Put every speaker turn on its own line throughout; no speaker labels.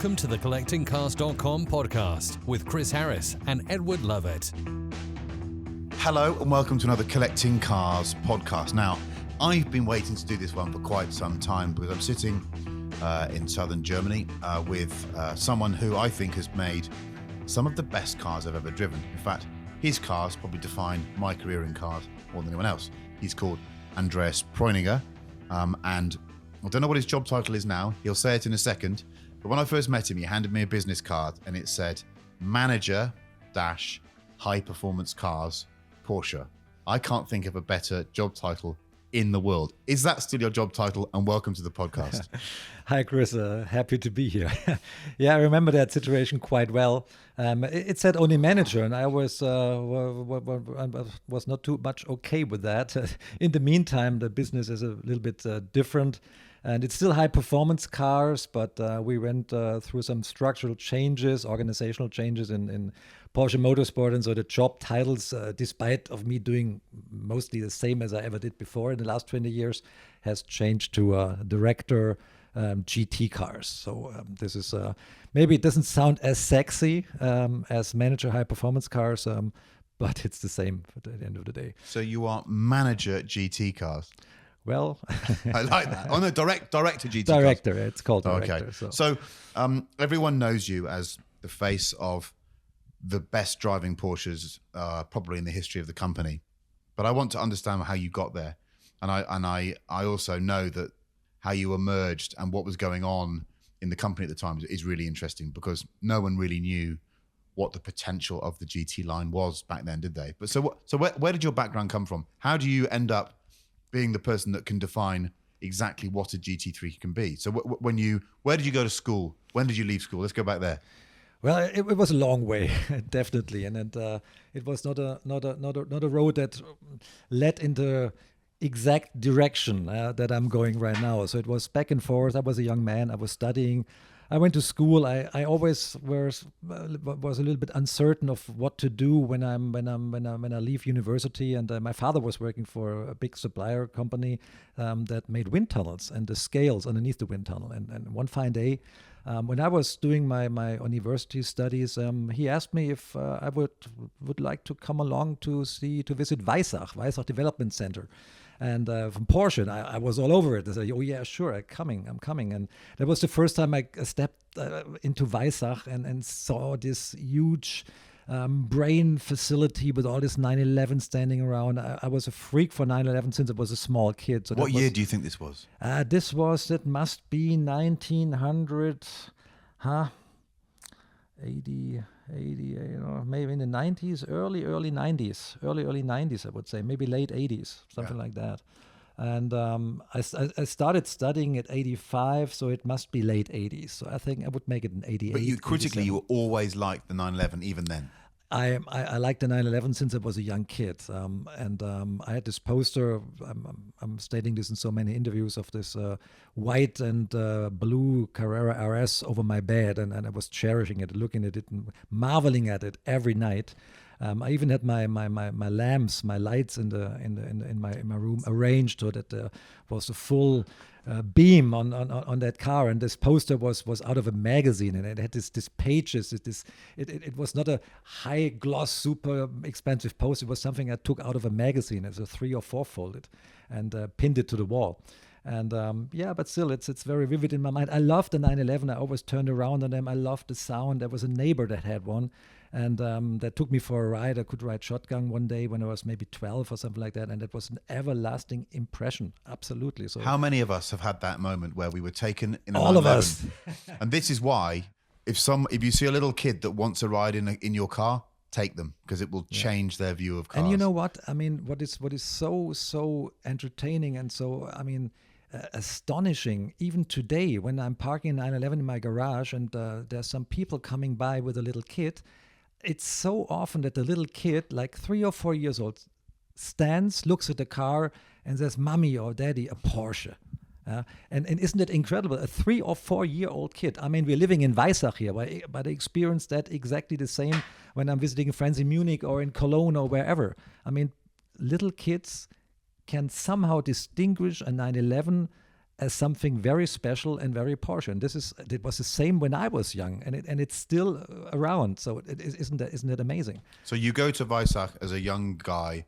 Welcome to the CollectingCars.com podcast with Chris Harris and Edward Lovett.
Hello and welcome to another Collecting Cars podcast. Now, I've been waiting to do this one for quite some time because I'm sitting in southern Germany with someone who I think has made some of the best cars I've ever driven. In fact, his cars probably define my career in cars more than anyone else. He's called Andreas Preuninger, and I don't know what his job title is now. He'll say it in a second. But when I first met him, he handed me a business card and it said, Manager - High Performance Cars, Porsche. I can't think of a better job title in the world. Is that still your job title? And welcome to the podcast.
Hi, Chris. Happy to be here. Yeah, I remember that situation quite well. It said only manager, and I was not too much okay with that. In the meantime, the business is a little bit different. And it's still high performance cars, but we went through some structural changes, organizational changes in Porsche Motorsport. And so the job titles, despite of me doing mostly the same as I ever did before in the last 20 years, has changed to director GT cars. So this is, maybe it doesn't sound as sexy as manager high performance cars, but it's the same at the end of the day.
So you are manager GT cars.
Well,
I like that. Oh no, director GT.
Director,
cars.
It's called director.
Okay. So everyone knows you as the face of the best driving Porsches, probably in the history of the company. But I want to understand how you got there, and I also know that how you emerged and what was going on in the company at the time is really interesting because no one really knew what the potential of the GT line was back then, did they? But so where did your background come from? How do you end up being the person that can define exactly what a GT3 can be? So where did you go to school? When did you leave school? Let's go back there.
Well, it was a long way, definitely, and it was not a road that led into exact direction that I'm going right now. So it was back and forth. I was a young man. I was studying. I went to school. I always was a little bit uncertain of what to do when I leave university. And my father was working for a big supplier company that made wind tunnels and the scales underneath the wind tunnel. And one fine day, when I was doing my university studies, he asked me if I would like to come along to visit Weissach Development Center. And from Porsche, and I was all over it. I said, "Oh yeah, sure, I'm coming." And that was the first time I stepped into Weissach and saw this huge brain facility with all this 911 standing around. I was a freak for 911 since I was a small kid. So
what year do you think this was?
It must be 1900, 80, maybe in the 90s, early 90s, I would say, maybe late 80s, something like that. And I started studying at 85, so it must be late 80s. So I think I would make it in 88.
But critically, you always liked the 911 even then.
I liked the 911 since I was a young kid, and I had this poster. I'm stating this in so many interviews of this white and blue Carrera RS over my bed, and I was cherishing it, looking at it, and marveling at it every night. I even had my lamps, my lights in my room arranged so that there was a full beam on that car, and this poster was out of a magazine, and it had this pages. It was not a high gloss, super expensive poster. It was something I took out of a magazine. It's a 3 or 4 folded, and pinned it to the wall. And but still, it's very vivid in my mind. I loved the 911. I always turned around on them. I loved the sound. There was a neighbor that had one, and that took me for a ride. I could ride shotgun one day when I was maybe 12 or something like that, and it was an everlasting impression. Absolutely. So,
how many of us have had that moment where we were taken in a
all
911?
of us?
And this is why, if you see a little kid that wants a ride in your car, take them, because it will change their view of cars.
And you know what? I mean, what is so entertaining and so, astonishing, even today when I'm parking a 911 in my garage and there's some people coming by with a little kid, it's so often that the little kid, like 3 or 4 years old, stands, looks at the car and says, "Mommy or Daddy, a Porsche." And isn't it incredible? A 3 or 4 year old kid. I mean, we're living in Weissach here, but I experience that exactly the same when I'm visiting friends in Munich or in Cologne or wherever. I mean, little kids can somehow distinguish a 911 as something very special and very Porsche. And it was the same when I was young, and it's still around. So isn't it amazing?
So you go to Weissach as a young guy.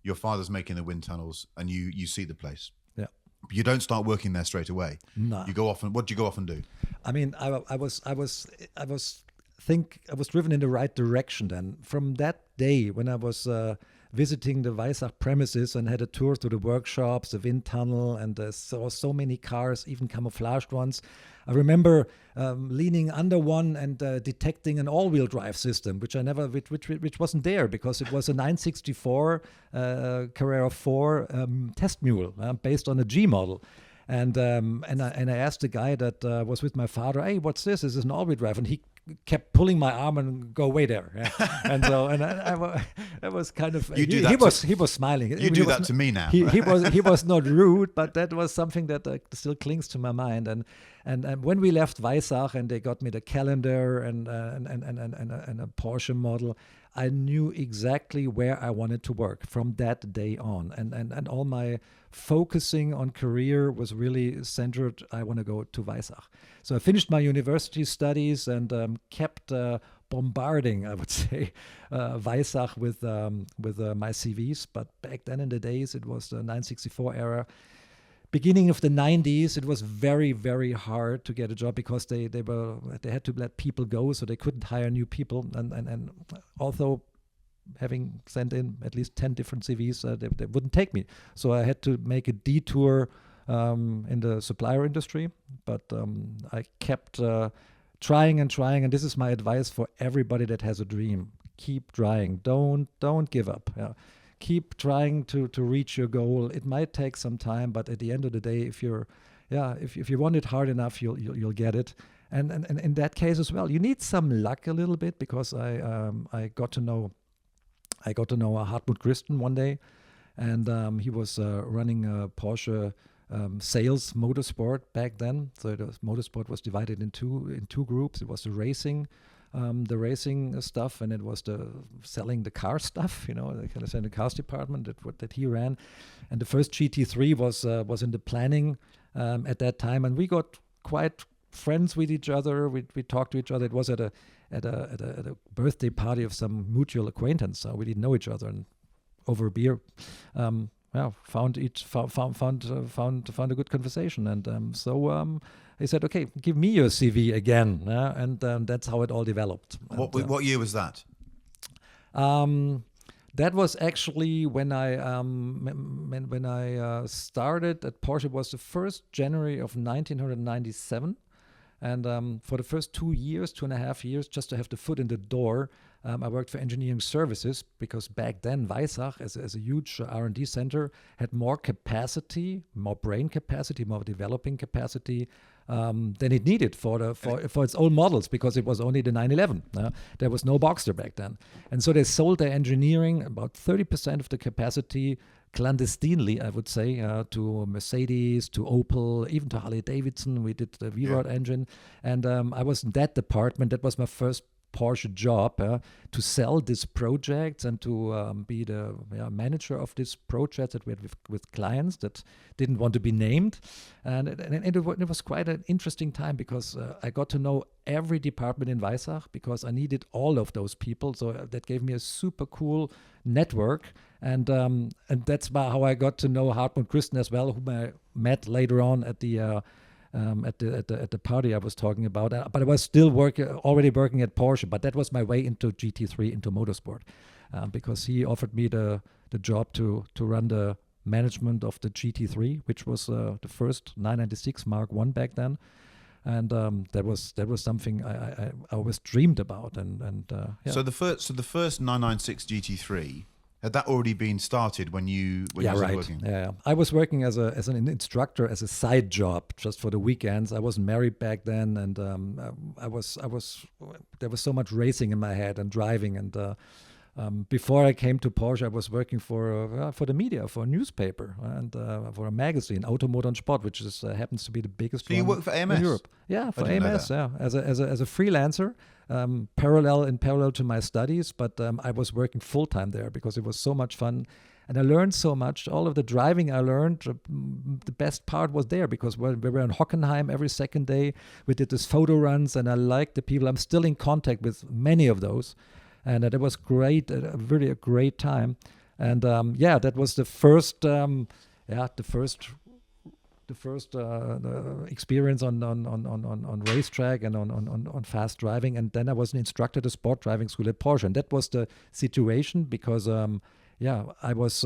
Your father's making the wind tunnels, and you see the place.
Yeah.
You don't start working there straight away.
No.
You go off and what do you go off and do?
I mean, I was driven in the right direction then. From that day when I was visiting the Weissach premises and had a tour to the workshops, the wind tunnel, and saw so many cars, even camouflaged ones. I remember leaning under one and detecting an all-wheel drive system, which wasn't there because it was a 964 Carrera 4 test mule based on a G model. And I asked the guy that was with my father, "Hey, what's this? Is this an all-wheel drive?" And he kept pulling my arm and go away there. Yeah. And so I was kind of he was smiling.
You do that to me now.
He was not rude, but that was something that still clings to my mind. And when we left Weissach and they got me the calendar and a Porsche model, I knew exactly where I wanted to work from that day on. And all my focusing on career was really centered. I want to go to Weissach. So I finished my university studies and kept bombarding, I would say, Weissach with my CVs. But back then in the days, it was the 964 era. Beginning of the 90s, it was very, very hard to get a job because they had to let people go, so they couldn't hire new people. And although having sent in at least 10 different CVs, they wouldn't take me. So I had to make a detour in the supplier industry. But I kept trying, and this is my advice for everybody that has a dream: keep trying. Don't give up. Yeah. Keep trying to reach your goal. It might take some time, but at the end of the day, if you want it hard enough, you'll get it. And in that case as well, you need some luck a little bit because I got to know Hartmut Christen one day, and he was running a Porsche sales motorsport back then. So the motorsport was divided in two groups. It was the racing stuff, and it was the selling the car stuff, the kind of selling the cars department that he ran. And the first GT3 was in the planning at that time, and we got quite friends with each other. We talked to each other. It was at a birthday party of some mutual acquaintance. So we didn't know each other, and over a beer, found a good conversation, and so. He said, "Okay, give me your CV again," and that's how it all developed.
What year was that?
That was actually when I started at Porsche. It was the 1st January of 1997, and for the first 2.5 years, just to have the foot in the door, I worked for engineering services because back then Weissach, as a huge R&D center, had more capacity, more brain capacity, more developing capacity than it needed for its own models because it was only the 911. There was no Boxster back then. And so they sold their engineering, about 30% of the capacity, clandestinely, I would say, to Mercedes, to Opel, even to Harley Davidson. We did the V-Rod engine. And I was in that department. That was my first Porsche job, to sell this project and to be the manager of this project that we had with clients that didn't want to be named. And it was quite an interesting time because I got to know every department in Weissach because I needed all of those people. So that gave me a super cool network. And that's how I got to know Hartmut Christen as well, whom I met later on at the party I was talking about. But I was still already working at Porsche. But that was my way into GT3, into motorsport, because he offered me the job to run the management of the GT3, which was the first 996 Mark I back then. And that was something I always dreamed about. So the first 996 GT3. Had that already been started when you started working? Yeah, I was working as an instructor, as a side job, just for the weekends. I wasn't married back then, and there was so much racing in my head and driving. And before I came to Porsche, I was working for the media, for a newspaper, and for a magazine, Automotor und Sport, which happens to be the biggest one
you work for AMS?
In Europe. Yeah, for AMS. Yeah, as a freelancer. Parallel to my studies, but I was working full time there because it was so much fun. And I learned so much. All of the driving I learned, the best part was there, because we were in Hockenheim every second day. We did these photo runs, and I liked the people. I'm still in contact with many of those. And it was great, really a great time. And that was the first, the first experience on racetrack and on fast driving. And then I was an instructor at a sport driving school at Porsche. And that was the situation, because I was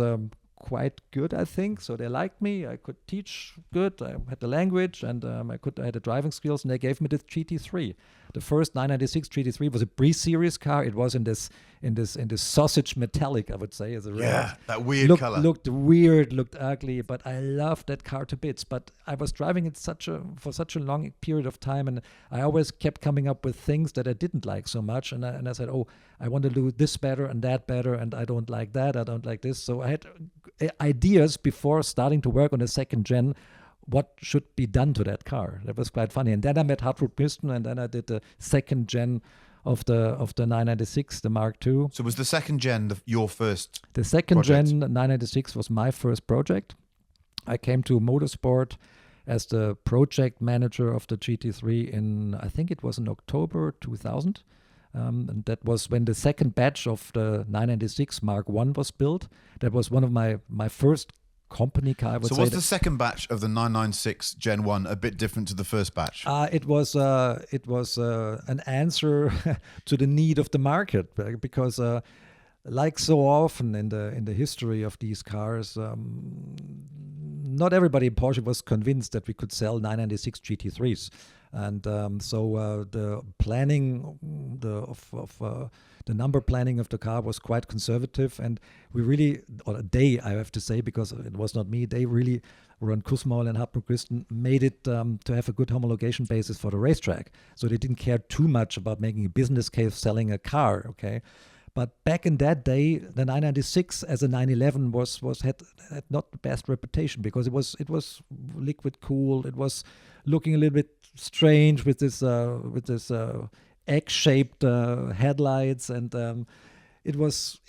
quite good, I think. So they liked me. I could teach good. I had the language, and I had the driving skills. And they gave me the GT3. The first 996 GT3 was a pre-series car. It was in this sausage metallic, I would say, as a red.
That weird color.
Looked weird, looked ugly, but I loved that car to bits. But I was driving it for such a long period of time, and I always kept coming up with things that I didn't like so much. And I said, I want to do this better and that better, and I don't like that, I don't like this. So I had ideas before starting to work on the second gen, what should be done to that car. That was quite funny. And then I met Hartmut Pisten, and then I did the second gen of the 996, the Mark II.
So was the second gen your first
The second
project?
gen 996 was my first project. I came to Motorsport as the project manager of the GT3 I think it was in October 2000. And that was when the second batch of the 996 Mark I was built. That was one of my first company car, I would say.
So was the second batch of the 996 Gen 1 a bit different to the first batch?
It was an answer to the need of the market, because like so often in the history of these cars, not everybody in Porsche was convinced that we could sell 996 GT3s. And so the planning the number planning of the car was quite conservative, and they, I have to say, because it was not me, they really, Ron Kussmaul and Hartmut Pisten, made it to have a good homologation basis for the racetrack. So they didn't care too much about making a business case selling a car, okay? But back in that day, the 996 as a 911 had not the best reputation, because it was liquid cooled. It was looking a little bit strange with this egg-shaped headlights, and it was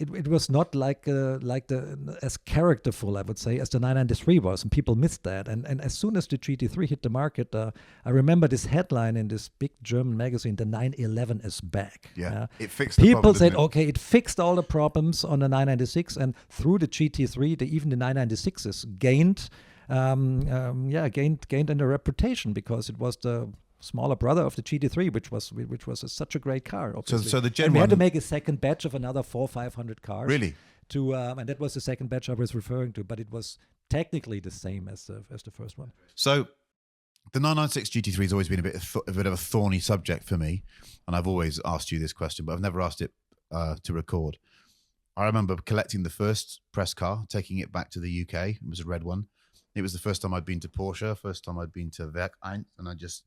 not like as characterful, I would say, as the 993 was, and people missed that. And as soon as the GT3 hit the market, I remember this headline in this big German magazine: "The 911 is back."
Yeah, it fixed.
People said, "Okay, it fixed all the problems on the 996," and through the GT3, even the 996s gained in a reputation, because it was the smaller brother of the GT3, which was such a great car. Obviously.
So the Gen 1,
and we had to make a second batch of another 400-500 cars.
Really?
And that was the second batch I was referring to, but it was technically the same as the first one.
So the 996 GT3 has always been a bit of a thorny subject for me, and I've always asked you this question, but I've never asked it to record. I remember collecting the first press car, taking it back to the UK. It was a red one. It was the first time I'd been to Porsche, first time I'd been to Werk 1, and I just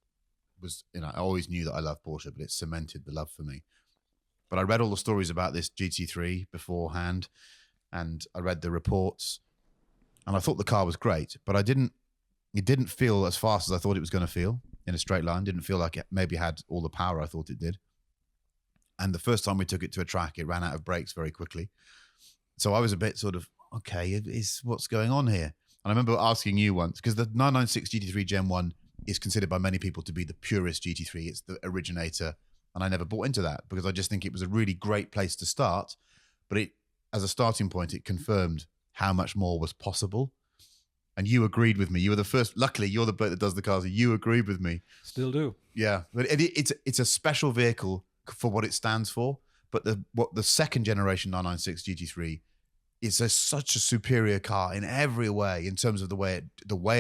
was, I always knew that I loved Porsche, but it cemented the love for me. But I read all the stories about this GT3 beforehand, and I read the reports, and I thought the car was great, but it didn't feel as fast as I thought it was going to feel in a straight line. Didn't feel like it maybe had all the power I thought it did. And the first time we took it to a track, it ran out of brakes very quickly. So I was a bit sort of, okay, what's going on here? And I remember asking you once, because the 996 GT3 Gen 1 is considered by many people to be the purest GT3. It's the originator. And I never bought into that, because I just think it was a really great place to start. But as a starting point, it confirmed how much more was possible. And you agreed with me. You were the first. Luckily, you're the bloke that does the cars. You agreed with me.
Still do.
Yeah. But it's a special vehicle for what it stands for. But the second generation 996 GT3 is such a superior car in every way, in terms of the way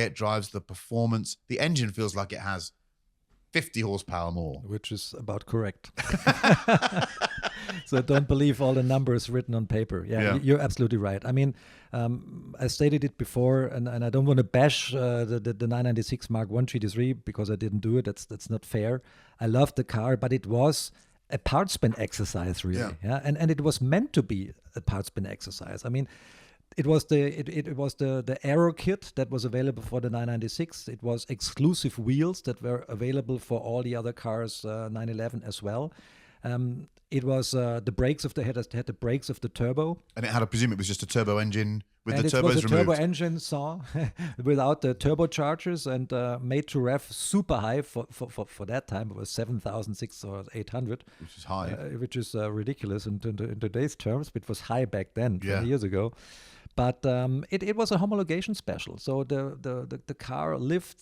it drives, the performance. The engine feels like it has 50 horsepower more.
Which is about correct. So don't believe all the numbers written on paper. Yeah. You're absolutely right. I mean, I stated it before, and I don't want to bash the 996 Mark I GT3, because I didn't do it. That's not fair. I loved the car, but it was a part spin exercise, really. Yeah. And it was meant to be a part spin exercise. I mean, it was the aero kit that was available for the 996. It was exclusive wheels that were available for all the other cars, 911 as well. It was the brakes of had the brakes of the turbo.
And it had, I presume it was just a turbo engine with
And
the
it
turbos
was a
removed.
turbo engine saw without the turbochargers and made to rev super high for that time. It was 7,600 or 800,
Which is high.
which is ridiculous in today's terms, but it was high back then, 20
Yeah.
years ago. But it was a homologation special. So the car lived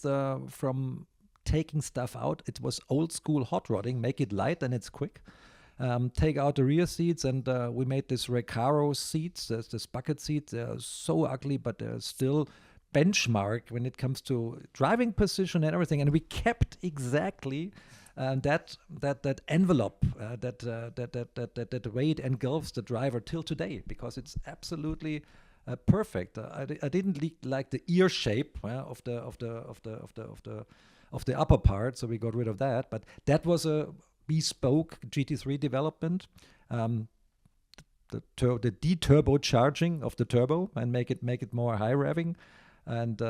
from taking stuff out. It was old school hot rodding, make it light and it's quick. Take out the rear seats, and we made this Recaro seats. There's this bucket seat. They're so ugly, but they're still benchmark when it comes to driving position and everything. And we kept exactly that envelope that way it engulfs the driver till today, because it's absolutely perfect. I didn't like the ear shape of the upper part, so we got rid of that. But that was a bespoke GT3 development, the deturbocharging of the turbo and make it more high revving, and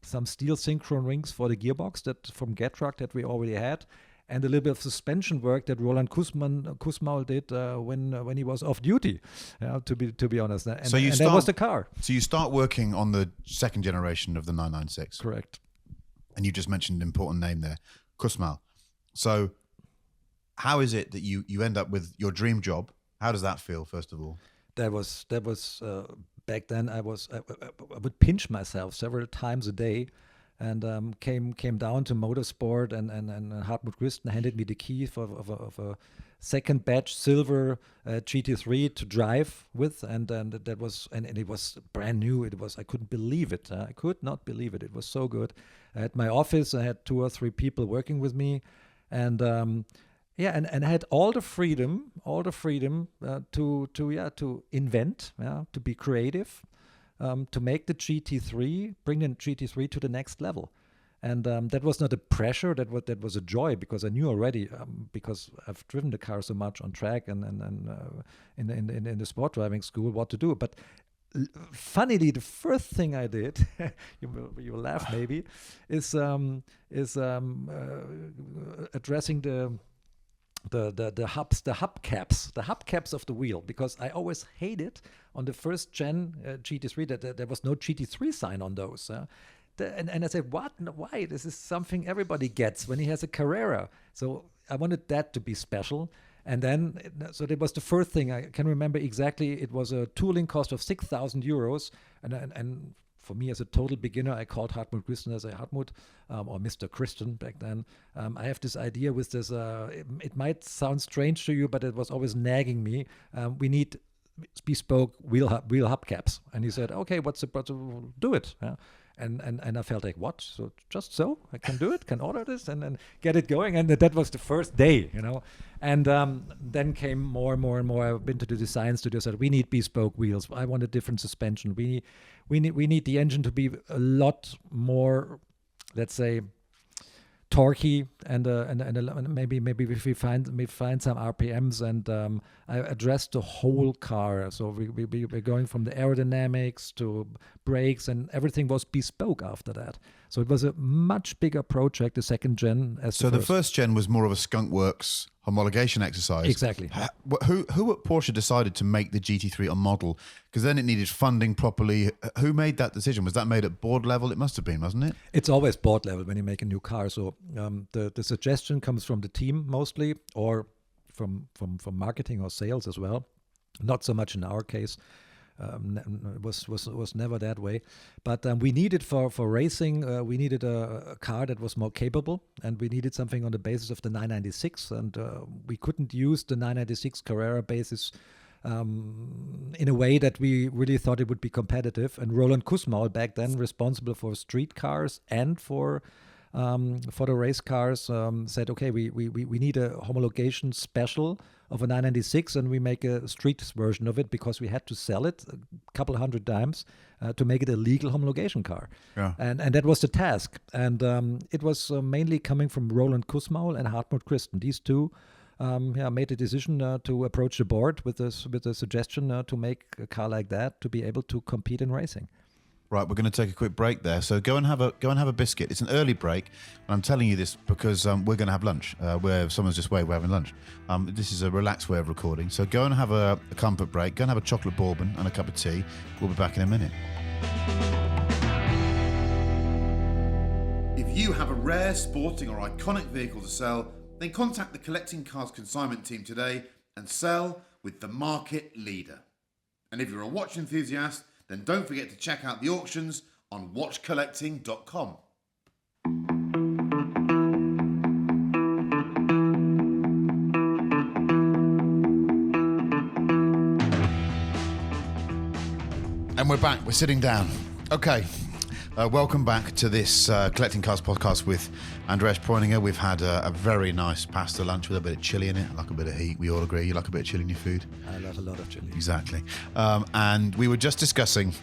some steel synchron rings for the gearbox that from Gt3 that we already had, and a little bit of suspension work that Roland Kussmaul did when he was off duty, to be honest. And,
So you
and that was the car.
So you start working on the second generation of the 996.
Correct.
And you just mentioned an important name there, Kussmaul. So how is it that you end up with your dream job? How does that feel, first of all?
That was back then. I would pinch myself several times a day, and came down to motorsport, and Hartmut Christen handed me the key of a second batch silver GT3 to drive with, and it was brand new. I couldn't believe it. I could not believe it. It was so good. At my office, I had 2 or 3 people working with me, and and I had all the freedom to invent, to be creative, to make the GT3, bring the GT3 to the next level. And that was not a pressure, that was a joy, because I knew already, because I've driven the car so much on track and in the sport driving school, what to do. But funnily, the first thing I did, you will laugh maybe, is addressing the hubcaps of the wheel, because I always hated on the first gen GT3 that there was no GT3 sign on those. And I said, what? Why? This is something everybody gets when he has a Carrera. So I wanted that to be special. And then, so that was the first thing. I can remember exactly. It was a tooling cost of 6,000 euros. And for me, as a total beginner, I called Hartmut Christen as a Hartmut, or Mr. Christen back then. I have this idea with this, it might sound strange to you, but it was always nagging me. We need bespoke wheel hubcaps. And he said, okay, do it. And I felt like, what? So just so I can do it, can order this and get it going. And that was the first day, And then came more and more and more. I've been to the design studio, said we need bespoke wheels. I want a different suspension. We need the engine to be a lot more, let's say, torquey, and maybe if we find some RPMs, and I addressed the whole car. So we're going from the aerodynamics to brakes, and everything was bespoke after that. So it was a much bigger project, the second gen.
The first gen was more of a skunk works homologation exercise.
Exactly.
Who at Porsche decided to make the GT3 a model? Because then it needed funding properly. Who made that decision? Was that made at board level? It must have been, wasn't it?
It's always board level when you make a new car. So the suggestion comes from the team mostly, or from marketing or sales as well. Not so much in our case. It was never that way, but we needed for racing. We needed a car that was more capable, and we needed something on the basis of the 996. And we couldn't use the 996 Carrera basis in a way that we really thought it would be competitive. And Roland Kussmaul, back then responsible for street cars and for the race cars, said, okay, we need a homologation special of a 996, and we make a street version of it, because we had to sell it a couple hundred times to make it a legal homologation car.
Yeah.
And that was the task. And it was mainly coming from Roland Kussmaul and Hartmut Christen. These two made the decision to approach the board with a suggestion to make a car like that to be able to compete in racing.
Right, we're going to take a quick break there. So go and have a biscuit. It's an early break, and I'm telling you this because we're going to have lunch. Where someone's just we're having lunch. This is a relaxed way of recording. So go and have a comfort break. Go and have a chocolate bourbon and a cup of tea. We'll be back in a minute. If you have a rare, sporting or iconic vehicle to sell, then contact the Collecting Cars consignment team today and sell with the market leader. And if you're a watch enthusiast, then don't forget to check out the auctions on watchcollecting.com. And we're back. We're sitting down. Okay. Welcome back to this Collecting Cars podcast with Andreas Preuninger. We've had a very nice pasta lunch with a bit of chili in it. I like a bit of heat. We all agree. You like a bit of chili in your food?
I love a lot of chili.
Exactly. And we were just discussing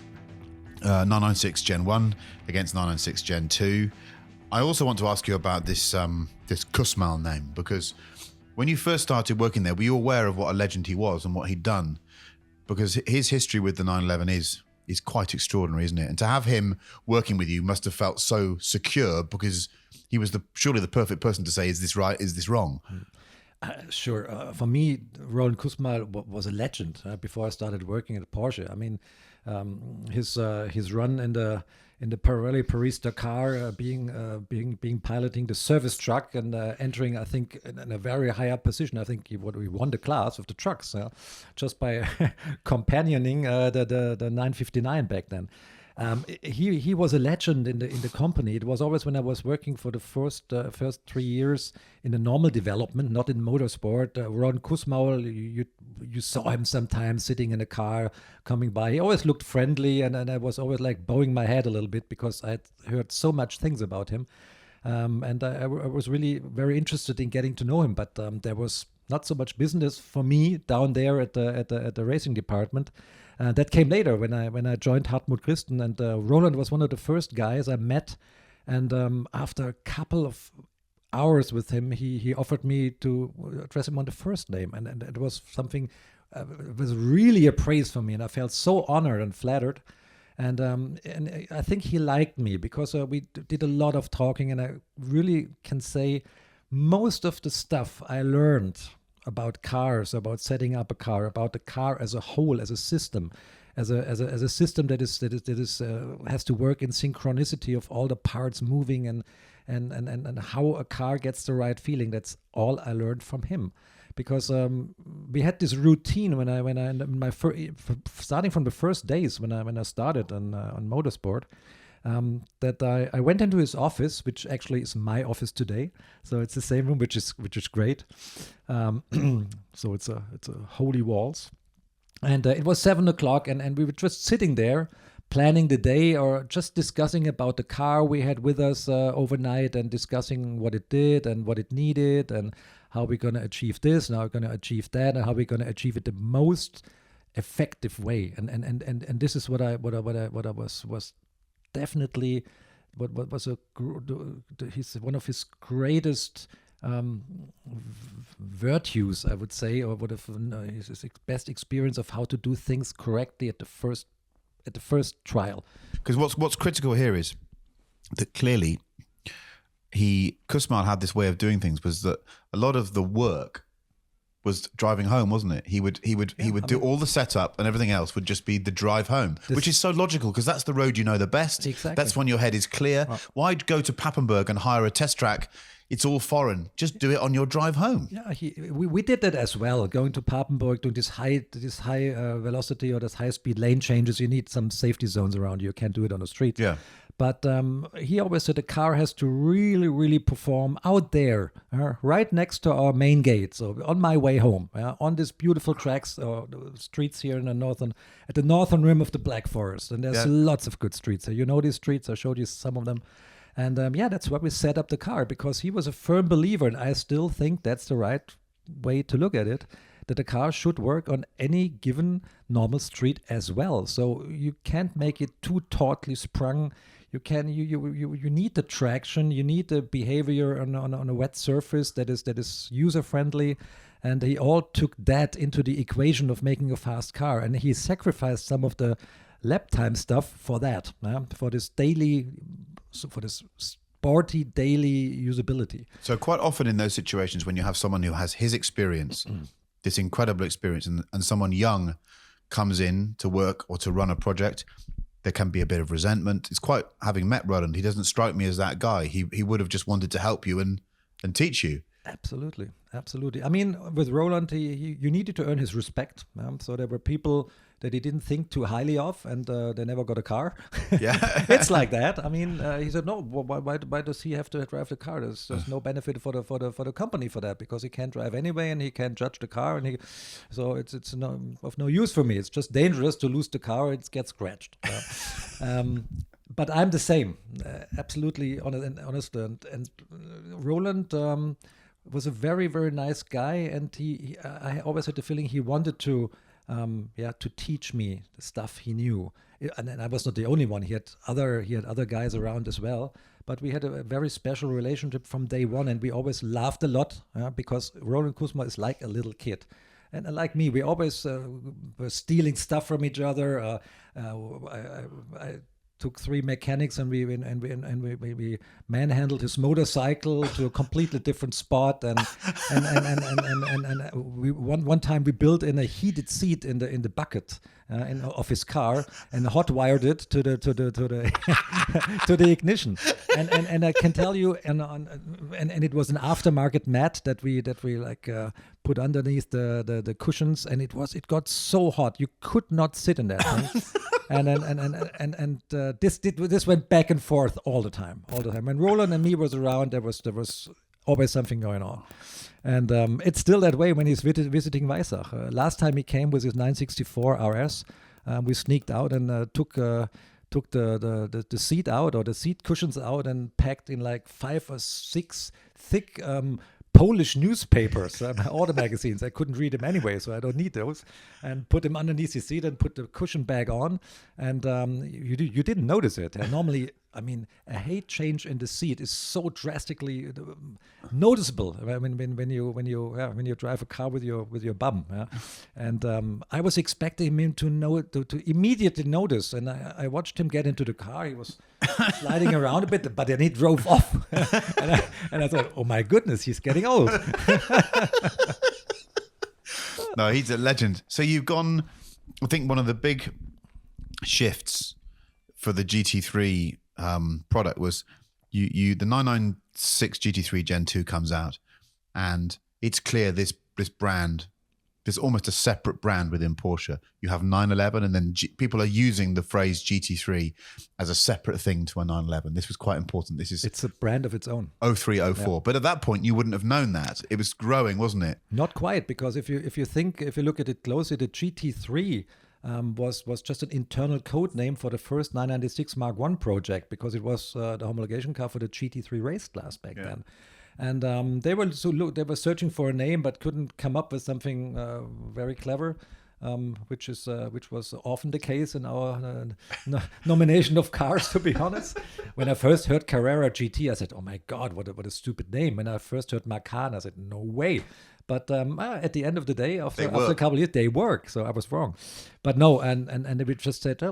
996 Gen 1 against 996 Gen 2. I also want to ask you about this Kusmal name, because when you first started working there, were you aware of what a legend he was and what he'd done? Because his history with the 911 is quite extraordinary, isn't it? And to have him working with you must have felt so secure, because he was surely the perfect person to say, is this right, is this wrong?
Sure. For me, Roland Kusmal was a legend before I started working at Porsche. I mean, his run in the Pirelli Paris-Dakar, being piloting the service truck and entering, I think, in a very high up position. I think we won the class of the trucks just by companioning the 959 back then. He was a legend in the company. It was always when I was working for the first 3 years in the normal development, not in motorsport. Ron Kusmal, you saw him sometimes sitting in a car coming by. He always looked friendly, and I was always like bowing my head a little bit because I had heard so much things about him, and I was really very interested in getting to know him. But there was not so much business for me down there at the racing department. That came later when I joined Hartmut Christen, and Roland was one of the first guys I met. And after a couple of hours with him, he offered me to address him on the first name, and it was something. It was really a praise for me, and I felt so honored and flattered. And I think he liked me because we did a lot of talking, and I really can say most of the stuff I learned about cars, about setting up a car, about the car as a whole, as a system, as a system that has to work in synchronicity of all the parts moving and how a car gets the right feeling. That's all I learned from him, because we had this routine when I starting from the first days when I started on motorsport. That I went into his office, which actually is my office today. So it's the same room, which is great. So it's a holy walls, and it was 7 o'clock, and we were just sitting there planning the day or just discussing about the car we had with us overnight, and discussing what it did and what it needed and how we're going to achieve this and how we're going to achieve that and how we're going to achieve it the most effective way. And this is what I was definitely what was one of his greatest virtues, I would say, or what his best experience of how to do things correctly at the first trial.
Because what's critical here is that clearly Kusmal had this way of doing things, was that a lot of the work was driving home, wasn't it? He would do all the setup, and everything else would just be the drive home, which is so logical because that's the road you know the best.
Exactly. That's
when your head is clear. Right. Why go to Papenburg and hire a test track? It's all foreign. Just do it on your drive home.
Yeah, we did that as well. Going to Papenburg, doing this high velocity or this high speed lane changes. You need some safety zones around you. You can't do it on the street.
Yeah.
But he always said the car has to really, really perform out there, right next to our main gate. So on my way home, on these beautiful tracks or streets here in the at the northern rim of the Black Forest. And there's lots of good streets. So you know these streets. I showed you some of them. And that's why we set up the car, because he was a firm believer, and I still think that's the right way to look at it, that the car should work on any given normal street as well. So you can't make it too tautly sprung. You need the traction, you need the behavior on a wet surface that is user friendly, and he all took that into the equation of making a fast car, and he sacrificed some of the lap time stuff for that, for this sporty daily usability.
So quite often in those situations when you have someone who has his experience, this incredible experience, and someone young comes in to work or to run a project, there can be a bit of resentment. It's quite, having met Roland, he doesn't strike me as that guy. He would have just wanted to help you and teach you.
Absolutely. I mean, with Roland, you needed to earn his respect. So there were people that he didn't think too highly of, and they never got a car.
Yeah,
It's like that. I mean, he said, no. Why does he have to drive the car? There's no benefit for the company for that, because he can't drive anyway, and he can't judge the car, and so it's of no use for me. It's just dangerous to lose the car. It gets scratched. But I'm the same, absolutely honest. And Roland was a very, very nice guy, and I always had the feeling he wanted to teach me the stuff he knew. And I was not the only one. He had other guys around as well. But we had a very special relationship from day one, and we always laughed a lot because Roland Kuzma is like a little kid. And like me, we always were stealing stuff from each other. I took 3 mechanics and we manhandled his motorcycle to a completely different spot, and we one time we built in a heated seat in the bucket of his car and hot wired it to the to the ignition, and I can tell you, and it was an aftermarket mat that we like put underneath the cushions, and it got so hot you could not sit in that thing. And this went back and forth all the time. When Roland and me was around, there was always something going on, and it's still that way when he's visiting Weissach. Last time he came with his 964 RS, we sneaked out and took the seat out, or the seat cushions out, and packed in like 5 or 6 thick Polish newspapers, all the magazines. I couldn't read them anyway, so I don't need those. And put them underneath the seat and put the cushion bag on. And you didn't notice it. And normally, I mean, a height change in the seat is so drastically noticeable when you drive a car with your bum. Yeah? And I was expecting him to immediately notice. And I watched him get into the car. He was sliding around a bit, but then he drove off. and I thought, oh my goodness, he's getting old.
No, he's a legend. So you've gone, I think one of the big shifts for the GT3 product was the 996 GT3 Gen 2 comes out, and it's clear this brand, there's almost a separate brand within Porsche. You have 911, and then people are using the phrase GT3 as a separate thing to a 911. This was quite important. It's a
brand of its own.
03, 04. Yeah. But at that point, you wouldn't have known that. It was growing, wasn't it?
Not quite, because if you look at it closely, the GT3 was just an internal code name for the first 996 Mark I project, because it was the homologation car for the GT3 race class back then. And they were searching for a name but couldn't come up with something very clever, which was often the case in our nomination of cars, to be honest. When I first heard Carrera GT, I said, "Oh my God, what a stupid name!" When I first heard Macan, I said, "No way." But at the end of the day, after a couple of years, they work. So I was wrong. But no, and we just said,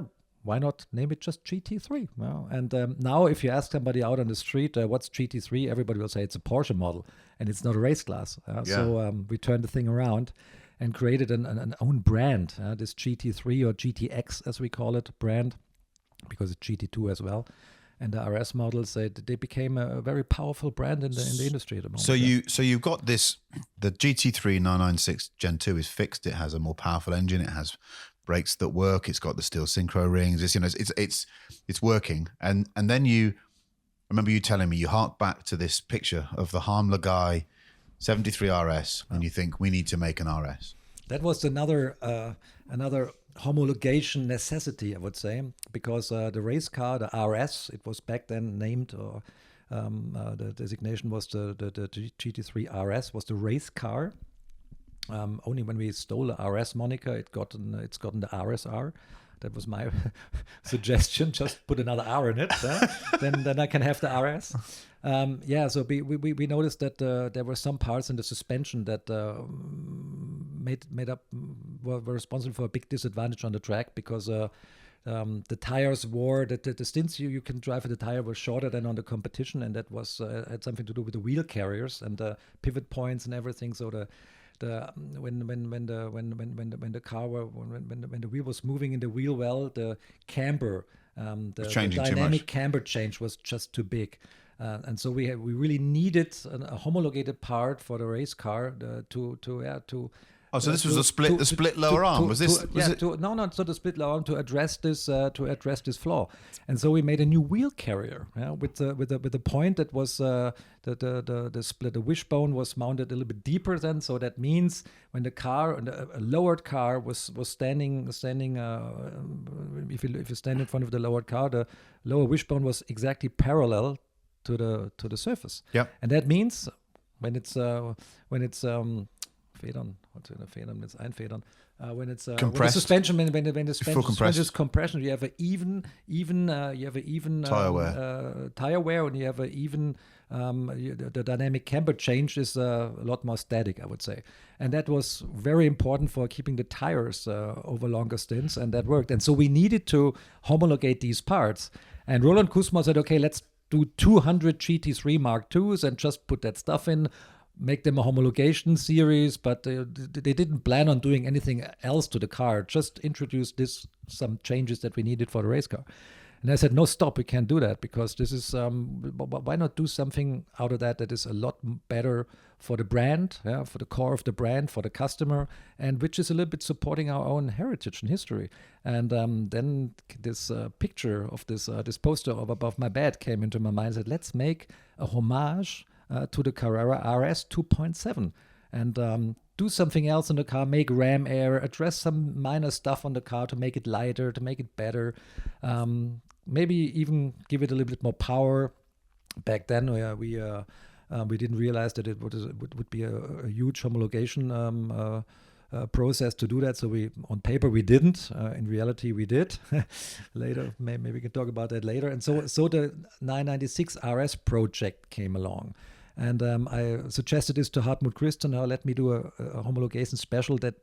why not name it just GT3? Well, and now if you ask somebody out on the street, what's GT3? Everybody will say it's a Porsche model, and it's not a race class. So we turned the thing around and created an own brand, this GT3 or GTX, as we call it, brand, because it's GT2 as well. And the RS models, they became a very powerful brand in the industry at the moment.
So you've got this, the GT3 996 Gen 2 is fixed. It has a more powerful engine. It has brakes that work. It's got the steel synchro rings. It's working. And then I remember you telling me, you hark back to this picture of the Harm Lagai 73 RS, and you think, we need to make an RS.
That was another homologation necessity, I would say, because the race car, the RS, it was back then named, or the designation was the GT3 RS was the race car. Only when we stole the RS moniker, it's gotten the RSR. That was my suggestion. Just put another R in it, then I can have the RS. So we noticed that there were some parts in the suspension that were responsible for a big disadvantage on the track, because the tires wore the stints you can drive with the tire were shorter than on the competition, and that was had something to do with the wheel carriers and the pivot points and everything. So when the wheel was moving in the wheel well, the camber, the dynamic camber change was just too big. And so we really needed a homologated part for the race car to.
Oh, so this was the split lower arm. Was this?
No. So the split lower arm to address this flaw, and so we made a new wheel carrier with the point that was the wishbone was mounted a little bit deeper then. So that means when the car, a lowered car was standing, if you stand in front of the lowered car, the lower wishbone was exactly parallel to the surface.
Yeah,
and that means when it's Federn, it's Einfedern. When it's when the suspension, when the suspension is compression, you have an even tire wear, and you have an even the dynamic camber change is a lot more static, I would say, and that was very important for keeping the tires over longer stints, and that worked. And so we needed to homologate these parts, and Roland Kusma said, okay, let's do 200 GT3 Mark IIs and just put that stuff in. Make them a homologation series, but they didn't plan on doing anything else to the car. Just introduce some changes that we needed for the race car. And I said, no, stop, we can't do that, because this is, why not do something out of that is a lot better for the brand, for the core of the brand, for the customer, and which is a little bit supporting our own heritage and history. And then this picture of this poster above my bed came into my mind. I said, let's make a homage to the Carrera RS 2.7 and do something else in the car, make ram air, address some minor stuff on the car to make it lighter, to make it better, maybe even give it a little bit more power. Back then, we didn't realize that it would be a huge homologation process to do that. So on paper we didn't. In reality, we did. Later, maybe we can talk about that later. And so the 996 RS project came along. And I suggested this to Hartmut Christian, let me do a homologation special that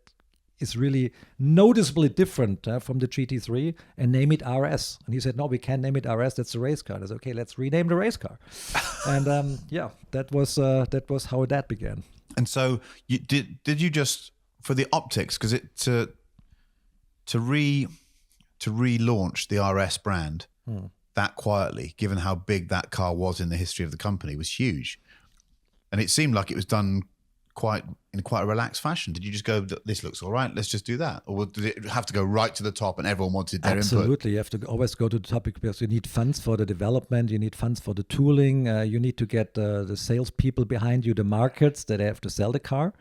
is really noticeably different from the GT3 and name it RS. And he said, no, we can't name it RS, that's a race car. I said, okay, let's rename the race car. And that was how that began.
And so did you just, for the optics, because to relaunch the RS brand that quietly, given how big that car was in the history of the company, was huge. And it seemed like it was done in quite a relaxed fashion. Did you just go, this looks all right, let's just do that? Or did it have to go right to the top and everyone wanted their input?
Absolutely. You have to always go to the topic because you need funds for the development, you need funds for the tooling, you need to get the salespeople behind you, the markets that have to sell the car.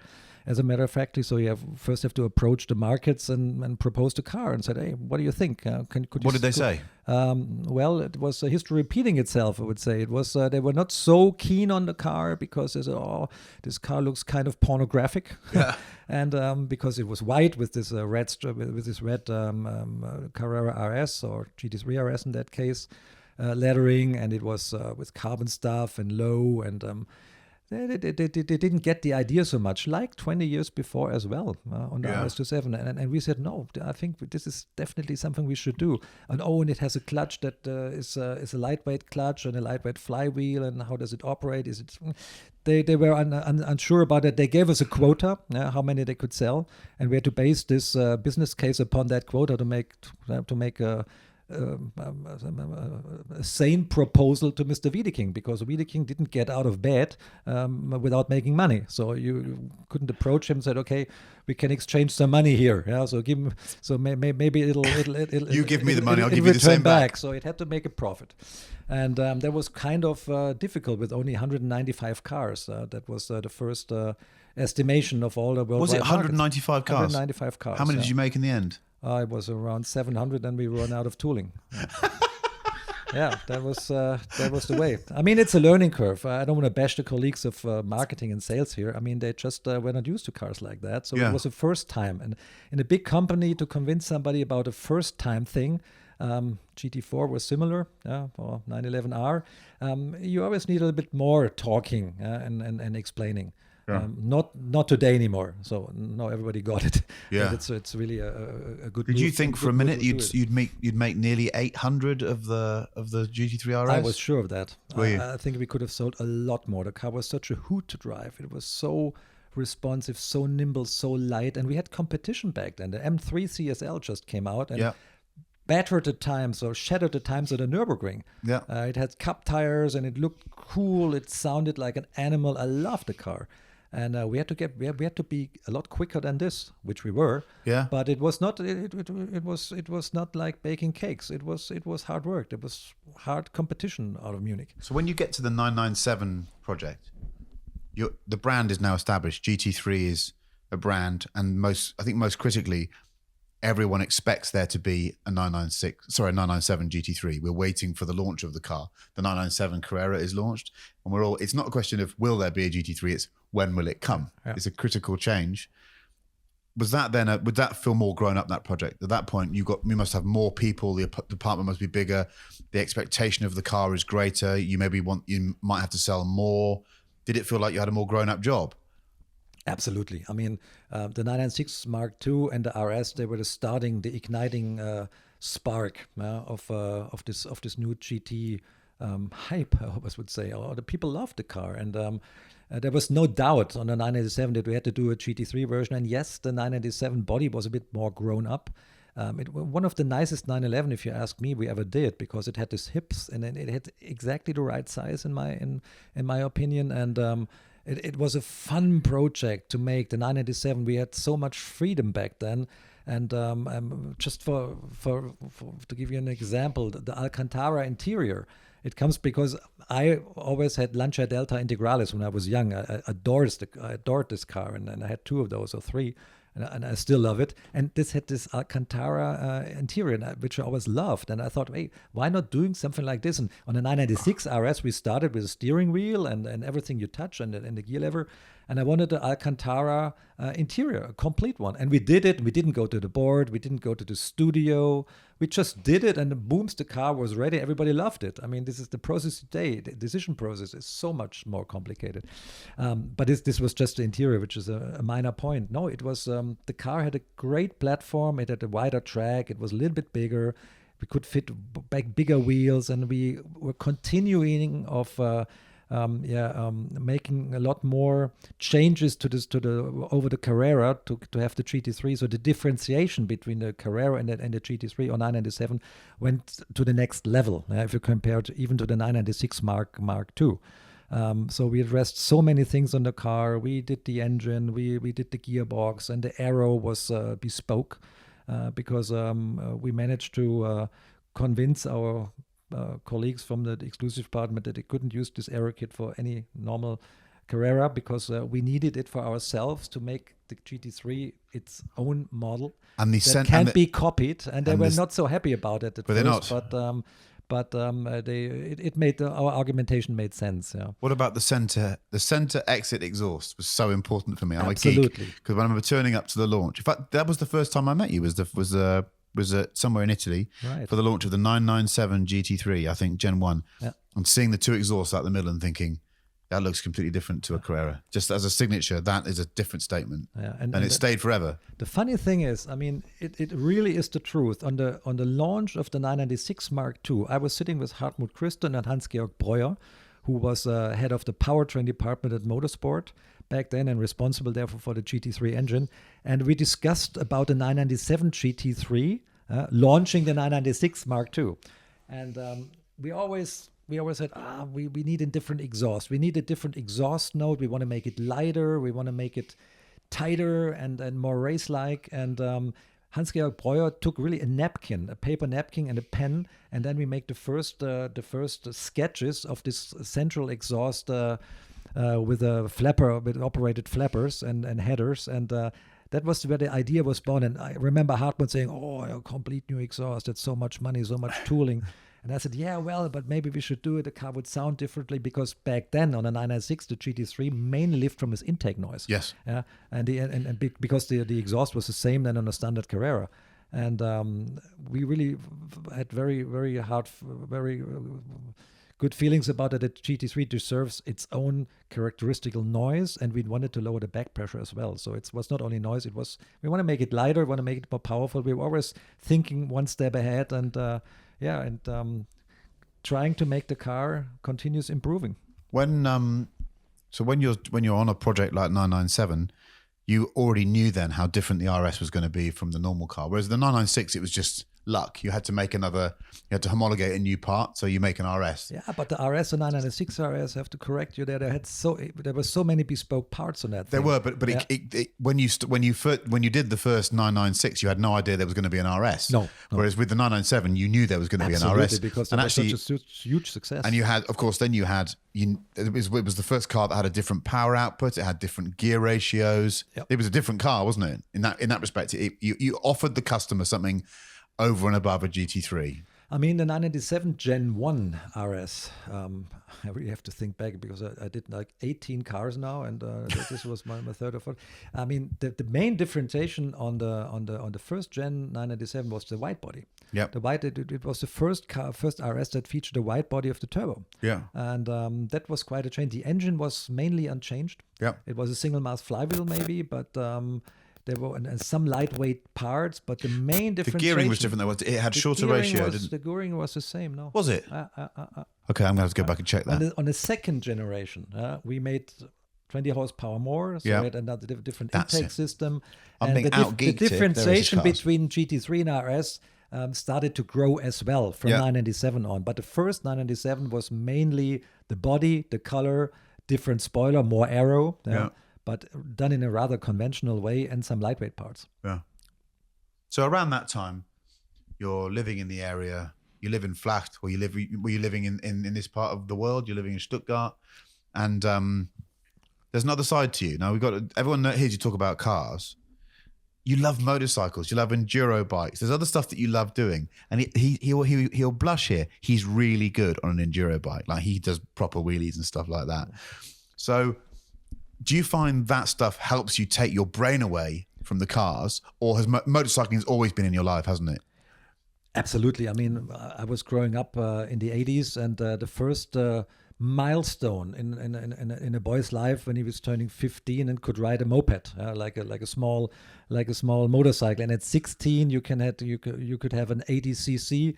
As a matter of fact, so you first have to approach the markets and propose the car and say, hey, what do you think?
What did they say?
Well, it was history repeating itself, I would say. It was they were not so keen on the car because they said, oh, this car looks kind of pornographic.
Yeah.
And because it was white with this red Carrera RS or GT3 RS in that case, lettering, and it was with carbon stuff and low and they didn't get the idea so much, like 20 years before as well on the RS27. And we said, no, I think this is definitely something we should do. And it has a clutch that is a lightweight clutch and a lightweight flywheel. And how does it operate? Is it? They were unsure about it. They gave us a quota, how many they could sell. And we had to base this business case upon that quota to make a sane proposal to Mr. Wiedeking, because Wiedeking didn't get out of bed without making money. So you couldn't approach him and said, okay, we can exchange some money here. Yeah, so give him. So maybe it'll
you give me the money, I'll give you the same back.
So it had to make a profit, and that was kind of difficult with only 195 cars. That was the first estimation of all the worldwide.
Was it 195 cars?
195 cars.
How many did you make in the end?
It was around 700, and we ran out of tooling. Yeah, that was the way. I mean, it's a learning curve. I don't want to bash the colleagues of marketing and sales here. I mean, they just were not used to cars like that. So it was a first time. And in a big company, to convince somebody about a first time thing, GT4 was similar, or 911R. You always need a little bit more talking and explaining.
Yeah.
Not today anymore. So now everybody got it.
Yeah.
But it's really a good.
Did you think for a minute you'd make nearly 800 of the GT3 RS?
I was sure of that.
Were you?
I think we could have sold a lot more. The car was such a hoot to drive. It was so responsive, so nimble, so light, and we had competition back then. The M3 CSL just came out and battered the times or shattered the times at the Nürburgring.
Yeah.
It had cup tires and it looked cool. It sounded like an animal. I loved the car. And we had to be a lot quicker than this, which we were.
Yeah.
But it was not. It was not like baking cakes. It was hard work. There was hard competition out of Munich.
So when you get to the 997 project, the brand is now established. GT3 is a brand, and most critically, everyone expects there to be a 997 GT3. We're waiting for the launch of the car. The 997 Carrera is launched, and it's not a question of will there be a GT3, it's when will it come? Yeah. It's a critical change. Was that then, would that feel more grown up, that project? At that point, you must have more people, the department must be bigger, the expectation of the car is greater, you might have to sell more. Did it feel like you had a more grown up job?
Absolutely. I mean, the 996 Mark II and the RS, they were the igniting spark of this new GT hype, I always would say. The people loved the car, and there was no doubt on the 987 that we had to do a GT3 version. And yes, the 987 body was a bit more grown up. One of the nicest 911, if you ask me, we ever did, because it had these hips and then it had exactly the right size in my opinion. And it was a fun project to make. The 987, we had so much freedom back then. And just to give you an example, the Alcantara interior, it comes because I always had Lancia Delta Integrales when I was young. I adored this car, and I had 2 of those or 3. And I still love it. And this had this Alcantara interior, which I always loved. And I thought, hey, why not doing something like this? And on the 996 RS, we started with a steering wheel and everything you touch and the gear lever. And I wanted the Alcantara interior, a complete one. And we did it. We didn't go to the board. We didn't go to the studio. We just did it. And boom, the car was ready. Everybody loved it. I mean, this is the process today. The decision process is so much more complicated. But this was just the interior, which is a minor point. No, it was the car had a great platform. It had a wider track. It was a little bit bigger. We could fit back bigger wheels. And we were continuing of... making a lot more changes over the Carrera to have the GT3. So the differentiation between the Carrera and the GT3 or 997 went to the next level. If you compare it even to the 996 Mark II. So we addressed so many things on the car. We did the engine, we did the gearbox, and the aero was bespoke because we managed to convince our colleagues from the exclusive department that they couldn't use this aero kit for any normal Carrera because we needed it for ourselves to make the GT3 its own model
and
that can't be copied. And they were not so happy about it at first. But it made our argumentation made sense. Yeah.
What about the center? The center exit exhaust was so important for me. I'm
Absolutely.
a geek because when I remember turning up to the launch. In fact, that was the first time I met you. Was somewhere in Italy for the launch of the 997 GT3, I think Gen 1, and seeing the 2 exhausts out the middle and thinking that looks completely different to a Carrera. Just as a signature, that is a different statement, and it stayed forever. The
funny thing is, I mean, it really is the truth. On the launch of the 996 Mark II, I was sitting with Hartmut Christen and Hans-Georg Breuer, who was head of the powertrain department at Motorsport back then and responsible therefore for the GT3 engine. And we discussed about the 997 GT3 launching the 996 Mark II. And we always said, we need a different exhaust. We need a different exhaust note. We want to make it lighter. We want to make it tighter and more race-like. And Hans-Georg Breuer took really a paper napkin and a pen, and then we make the first sketches of this central exhaust with a flapper, with operated flappers and headers, and that was where the idea was born. And I remember Hartmut saying, "Oh, a complete new exhaust! That's so much money, so much tooling." And I said, "Yeah, well, but maybe we should do it. The car would sound differently because back then on the 996, the GT3 mainly lived from its intake noise.
Yes,
and because the exhaust was the same than on a standard Carrera." And we really had very, very hard, very good feelings about it. That GT3 deserves its own characteristical noise, and we wanted to lower the back pressure as well. So it was not only noise; we want to make it lighter, want to make it more powerful. We were always thinking one step ahead, and trying to make the car continuous improving.
When you're on a project like 997, you already knew then how different the RS was going to be from the normal car. Whereas the 996, it was just luck. You had to homologate a new part, so you make an RS.
Yeah, but the RS and 996 RS, have to correct you there. There were so many bespoke parts on that thing.
There were, but when you did the first 996, you had no idea there was going to be an RS.
No.
Whereas with the 997, you knew there was going to be an RS.
Because it was such a huge success.
And you had, of course, it was the first car that had a different power output. It had different gear ratios.
Yep.
It was a different car, wasn't it? In that respect, you offered the customer something over and above a GT3.
I mean, the 997 Gen 1 RS, I really have to think back because I did like 18 cars now, and this was my third or fourth. I mean, the main differentiation on the first Gen 997 was the wide body.
Yeah.
It was the first RS that featured the wide body of the turbo.
Yeah.
And that was quite a change. The engine was mainly unchanged.
Yeah.
It was a single mass flywheel maybe, but there were some lightweight parts, but the main difference.
The gearing was different though. It had shorter ratio, didn't it?
The gearing was the same, no?
Was it? Okay, I'm going to have to go back and check that.
On the second generation, we made 20 horsepower more, so we had another different intake system.
I'm being
the differentiation between GT3 and RS started to grow as well from 997 on. But the first 997 was mainly the body, the color, different spoiler, more aero. But done in a rather conventional way, and some lightweight parts.
Yeah. So around that time, you're living in the area. You live in Flacht, were you living in this part of the world? You're living in Stuttgart, and there's another side to you. Now everyone hears you talk about cars. You love motorcycles. You love enduro bikes. There's other stuff that you love doing, and he'll blush here. He's really good on an enduro bike. Like he does proper wheelies and stuff like that. So. Do you find that stuff helps you take your brain away from the cars, or has motorcycling has always been in your life, hasn't it?
Absolutely. I mean, I was growing up in the 80s, and the first milestone in a boy's life when he was turning 15 and could ride a moped, like a small motorcycle. And at 16, you could have an 80cc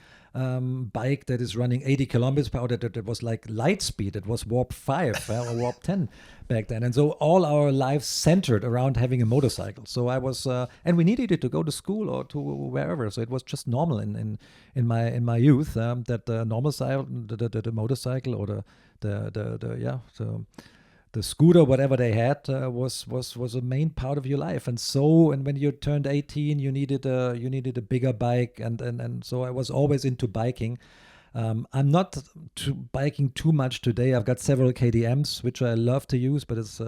bike that is running 80 kilometers per hour. That was like light speed. It was warp 5 or warp 10 back then. And so all our lives centered around having a motorcycle. So I was, and we needed it to go to school or to wherever. So it was just normal in my youth that the motorcycle or the scooter, whatever they had, was a main part of your life. And when you turned 18, you needed a bigger bike, and so I was always into biking. I'm not biking too much today. I've got several KTMs, which I love to use, but it's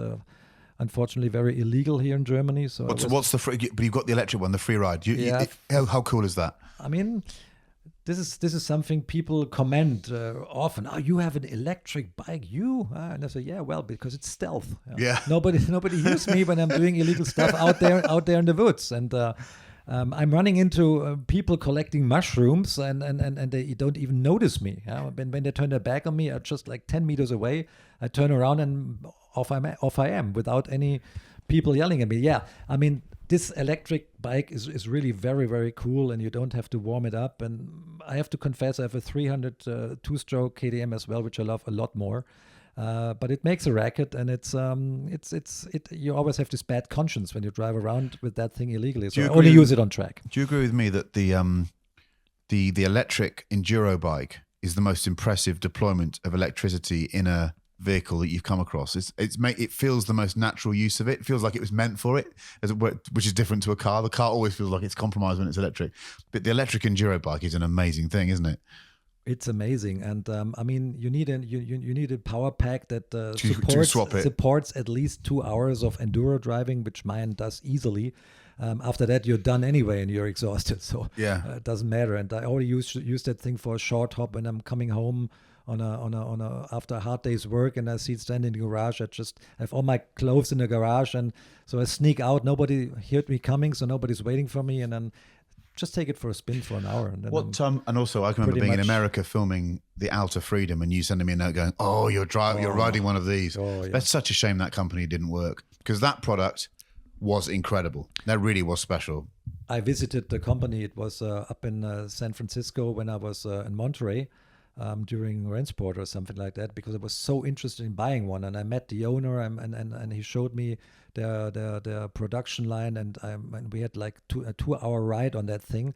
unfortunately very illegal here in Germany. So
what's the free? But you've got the electric one, the free ride. How cool is that?
I mean, this is something people comment often. Oh, you have an electric bike, you? And I say, yeah, well, because it's stealth.
Yeah.
Nobody hears me when I'm doing illegal stuff out there in the woods. And I'm running into people collecting mushrooms, and they don't even notice me. When they turn their back on me, I'm just like 10 meters away. I turn around and off I am without any people yelling at me. Yeah, I mean, this electric bike is really very, very cool, and you don't have to warm it up. And I have to confess, I have a 300 two-stroke KTM as well, which I love a lot more. But it makes a racket, and you always have this bad conscience when you drive around with that thing illegally. So I only use it on track.
Do you agree with me that the electric enduro bike is the most impressive deployment of electricity in a vehicle that you've come across? It feels the most natural use of it. It feels like it was meant for it, which is different to a car. The car always feels like it's compromised when it's electric, but the electric enduro bike is an amazing thing, isn't it?
It's amazing, and I mean, you need a power pack that supports at least 2 hours of enduro driving, which mine does easily. After that, you're done anyway, and you're exhausted. So it doesn't matter. And I only use that thing for a short hop when I'm coming home after a hard day's work, and I see it standing in the garage. I have all my clothes in the garage, and so I sneak out. Nobody heard me coming, so nobody's waiting for me, and then just take it for a spin for an hour. And then
and also I can remember being in America filming the Outer Freedom and you sending me a note going, "Oh, you're riding one of these."
Oh, yeah.
That's such a shame that company didn't work, because that product was incredible. That really was special.
I visited the company. It was up in San Francisco when I was in Monterey during Rensport or something like that, because I was so interested in buying one. And I met the owner and he showed me their production line. And we had like a 2-hour ride on that thing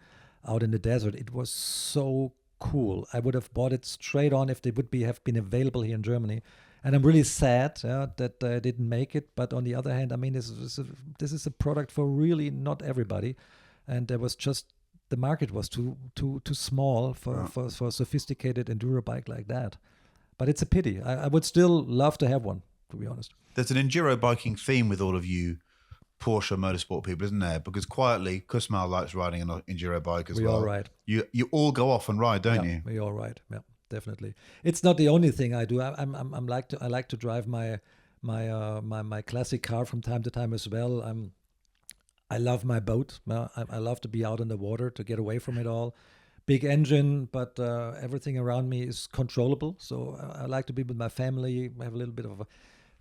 out in the desert. It was so cool. I would have bought it straight on if they would have been available here in Germany. And I'm really sad that I didn't make it. But on the other hand, I mean, this is a product for really not everybody. And there was just, the market was too small for a sophisticated enduro bike like that. But it's a pity. I would still love to have one, to be honest.
There's an enduro biking theme with all of you Porsche motorsport people, isn't there? Because quietly, Kusmal likes riding an enduro bike as well.
We all ride.
You all go off and ride, don't you?
We all ride. Yeah, definitely. It's not the only thing I do. I like to drive my classic car from time to time as well. I love my boat. I love to be out in the water, to get away from it all. Big engine, but everything around me is controllable. So I like to be with my family, have a little bit of a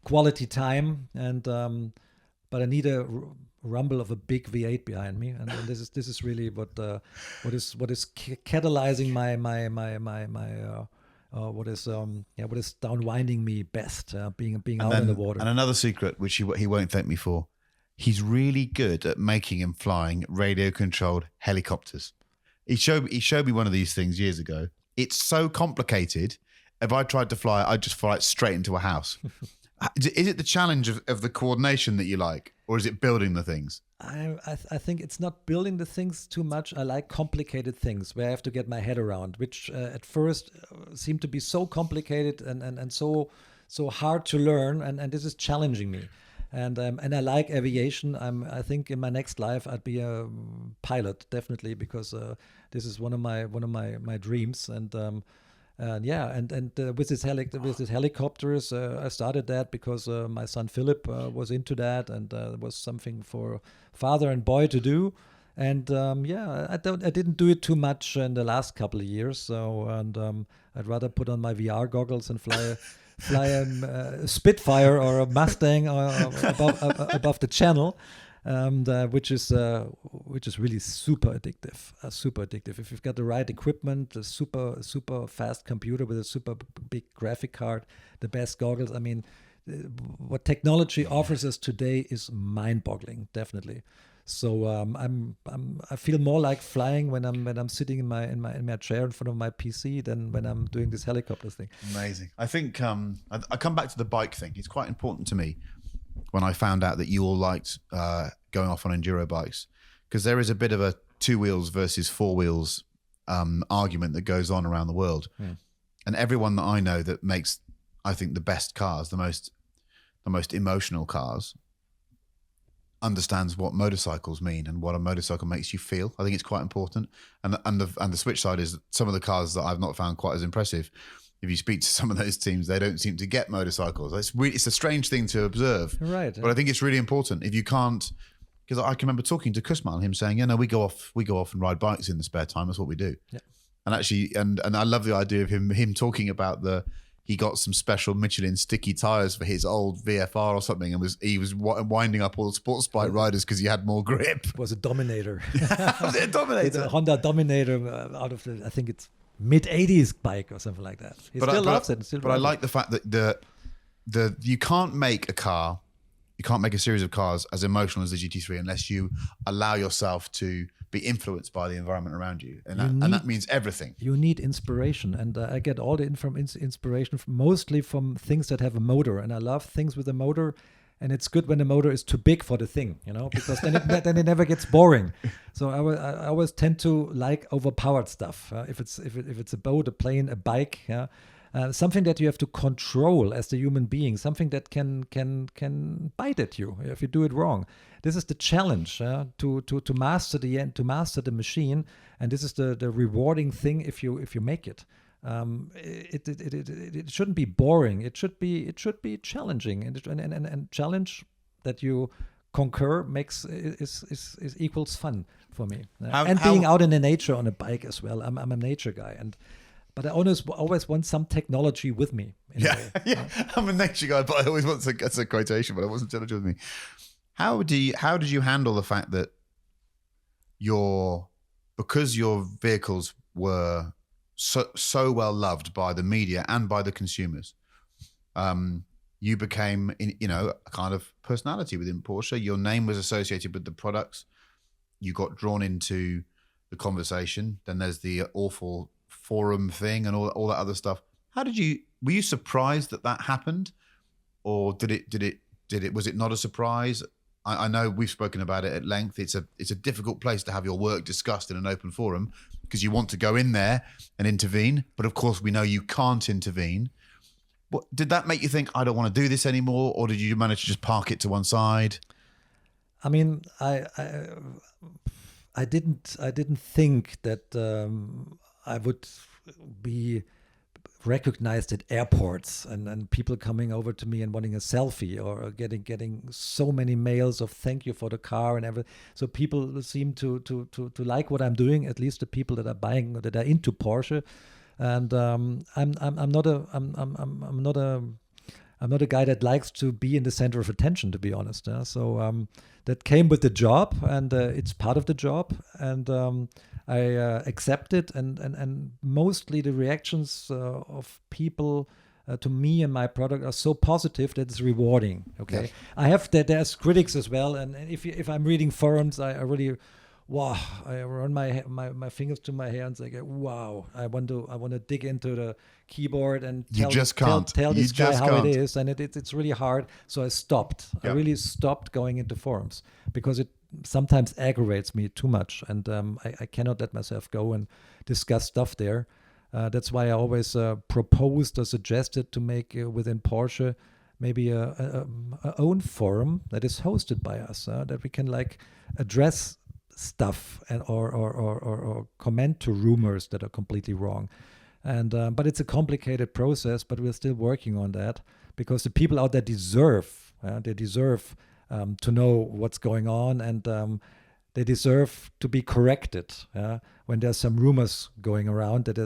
quality time, and but I need a rumble of a big V8 behind me, and this is really what is catalyzing what is downwinding me best, being out in the water.
And another secret, which he won't thank me for. He's really good at making and flying radio-controlled helicopters. He showed me one of these things years ago. It's so complicated. If I tried to fly, I'd just fly it straight into a house. Is it the challenge of the coordination that you like, or is it building the things?
I think it's not building the things too much. I like complicated things where I have to get my head around, which at first seemed to be so complicated and so hard to learn, and this is challenging me. And I like aviation. I think in my next life I'd be a pilot, definitely, because this is one of my dreams. And with this helicopters, I started that because my son Philip was into that, and it was something for father and boy to do. And I didn't do it too much in the last couple of years. So I'd rather put on my VR goggles and fly a Spitfire or a Mustang above the channel, which is really super addictive. If you've got the right equipment, a super fast computer with a super big graphic card, the best goggles. I mean, what technology offers us today is mind-boggling, definitely. So I feel more like flying when I'm sitting in my chair in front of my PC than when I'm doing this helicopter thing.
Amazing. I think I come back to the bike thing. It's quite important to me when I found out that you all liked going off on enduro bikes, because there is a bit of a 2 wheels versus 4 wheels argument that goes on around the world. Yeah. And everyone that I know that makes, I think, the best cars, the most emotional cars, understands what motorcycles mean and what a motorcycle makes you feel. I think it's quite important. And the switch side is some of the cars that I've not found quite as impressive. If you speak to some of those teams, they don't seem to get motorcycles. It's a strange thing to observe.
Right.
But I think it's really important. If you can't, because I can remember talking to Kusmal and him saying, we go off and ride bikes in the spare time. That's what we do. Yeah. And actually, and I love the idea of him talking about he got some special Michelin sticky tires for his old VFR or something, and he was winding up all the sports bike riders because he had more grip.
It was a Dominator.
Was it a Dominator?
It's a Honda Dominator out of I think it's mid-'80s bike or something like that. He still loves it. But
I like the fact that you can't make a car, you can't make a series of cars as emotional as the GT3 unless you allow yourself to be influenced by the environment around you, and that means everything.
You need inspiration, and I get all the inspiration mostly from things that have a motor, and I love things with a motor. And it's good when the motor is too big for the thing, because then it never gets boring. So I always tend to like overpowered stuff. If it's a boat, a plane, a bike, something that you have to control as the human being, something that can bite at you if you do it wrong. This is the challenge to master the machine, and this is the rewarding thing if you make it. It shouldn't be boring. It should be challenging, and challenge that you conquer equals fun. for me.
How-
Being out in the nature on a bike as well. I'm a nature guy, but I always want some technology with me. In a way.
Yeah. I'm a nature guy, but I always want to. That's a quotation, but I wasn't telling you with me. How did you handle the fact that because your vehicles were so well loved by the media and by the consumers, you became a kind of personality within Porsche. Your name was associated with the products. You got drawn into the conversation. Then there's the awful forum thing and all that other stuff. Were you surprised that happened, or was it not a surprise? I know we've spoken about it at length. It's a difficult place to have your work discussed in an open forum because you want to go in there and intervene, but of course we know you can't intervene. What did that make you think? I don't want to do this anymore, or did you manage to just park it to one side?
I mean, I didn't think that I would be recognized at airports and people coming over to me and wanting a selfie, or getting so many mails of thank you for the car and everything. So people seem to like what I'm doing, at least the people that are into Porsche. And I'm not a guy that likes to be in the center of attention, to be honest. So that came with the job, and it's part of the job, and I accept it. And mostly the reactions of people to me and my product are so positive that it's rewarding. Okay, yes. I have that. There's critics as well, and if I'm reading forums, I really. Wow! I run my fingers to my hair and say, "Wow! I want to dig into the keyboard and tell this guy how it is." And it's really hard. So I stopped. Yeah. I really stopped going into forums because it sometimes aggravates me too much, and I cannot let myself go and discuss stuff there. That's why I always proposed or suggested to make within Porsche maybe a own forum that is hosted by us, that we can address stuff and or comment to rumors that are completely wrong. And but it's a complicated process, but we're still working on that, because the people out there deserve to know what's going on, and they deserve to be corrected when there's some rumors going around that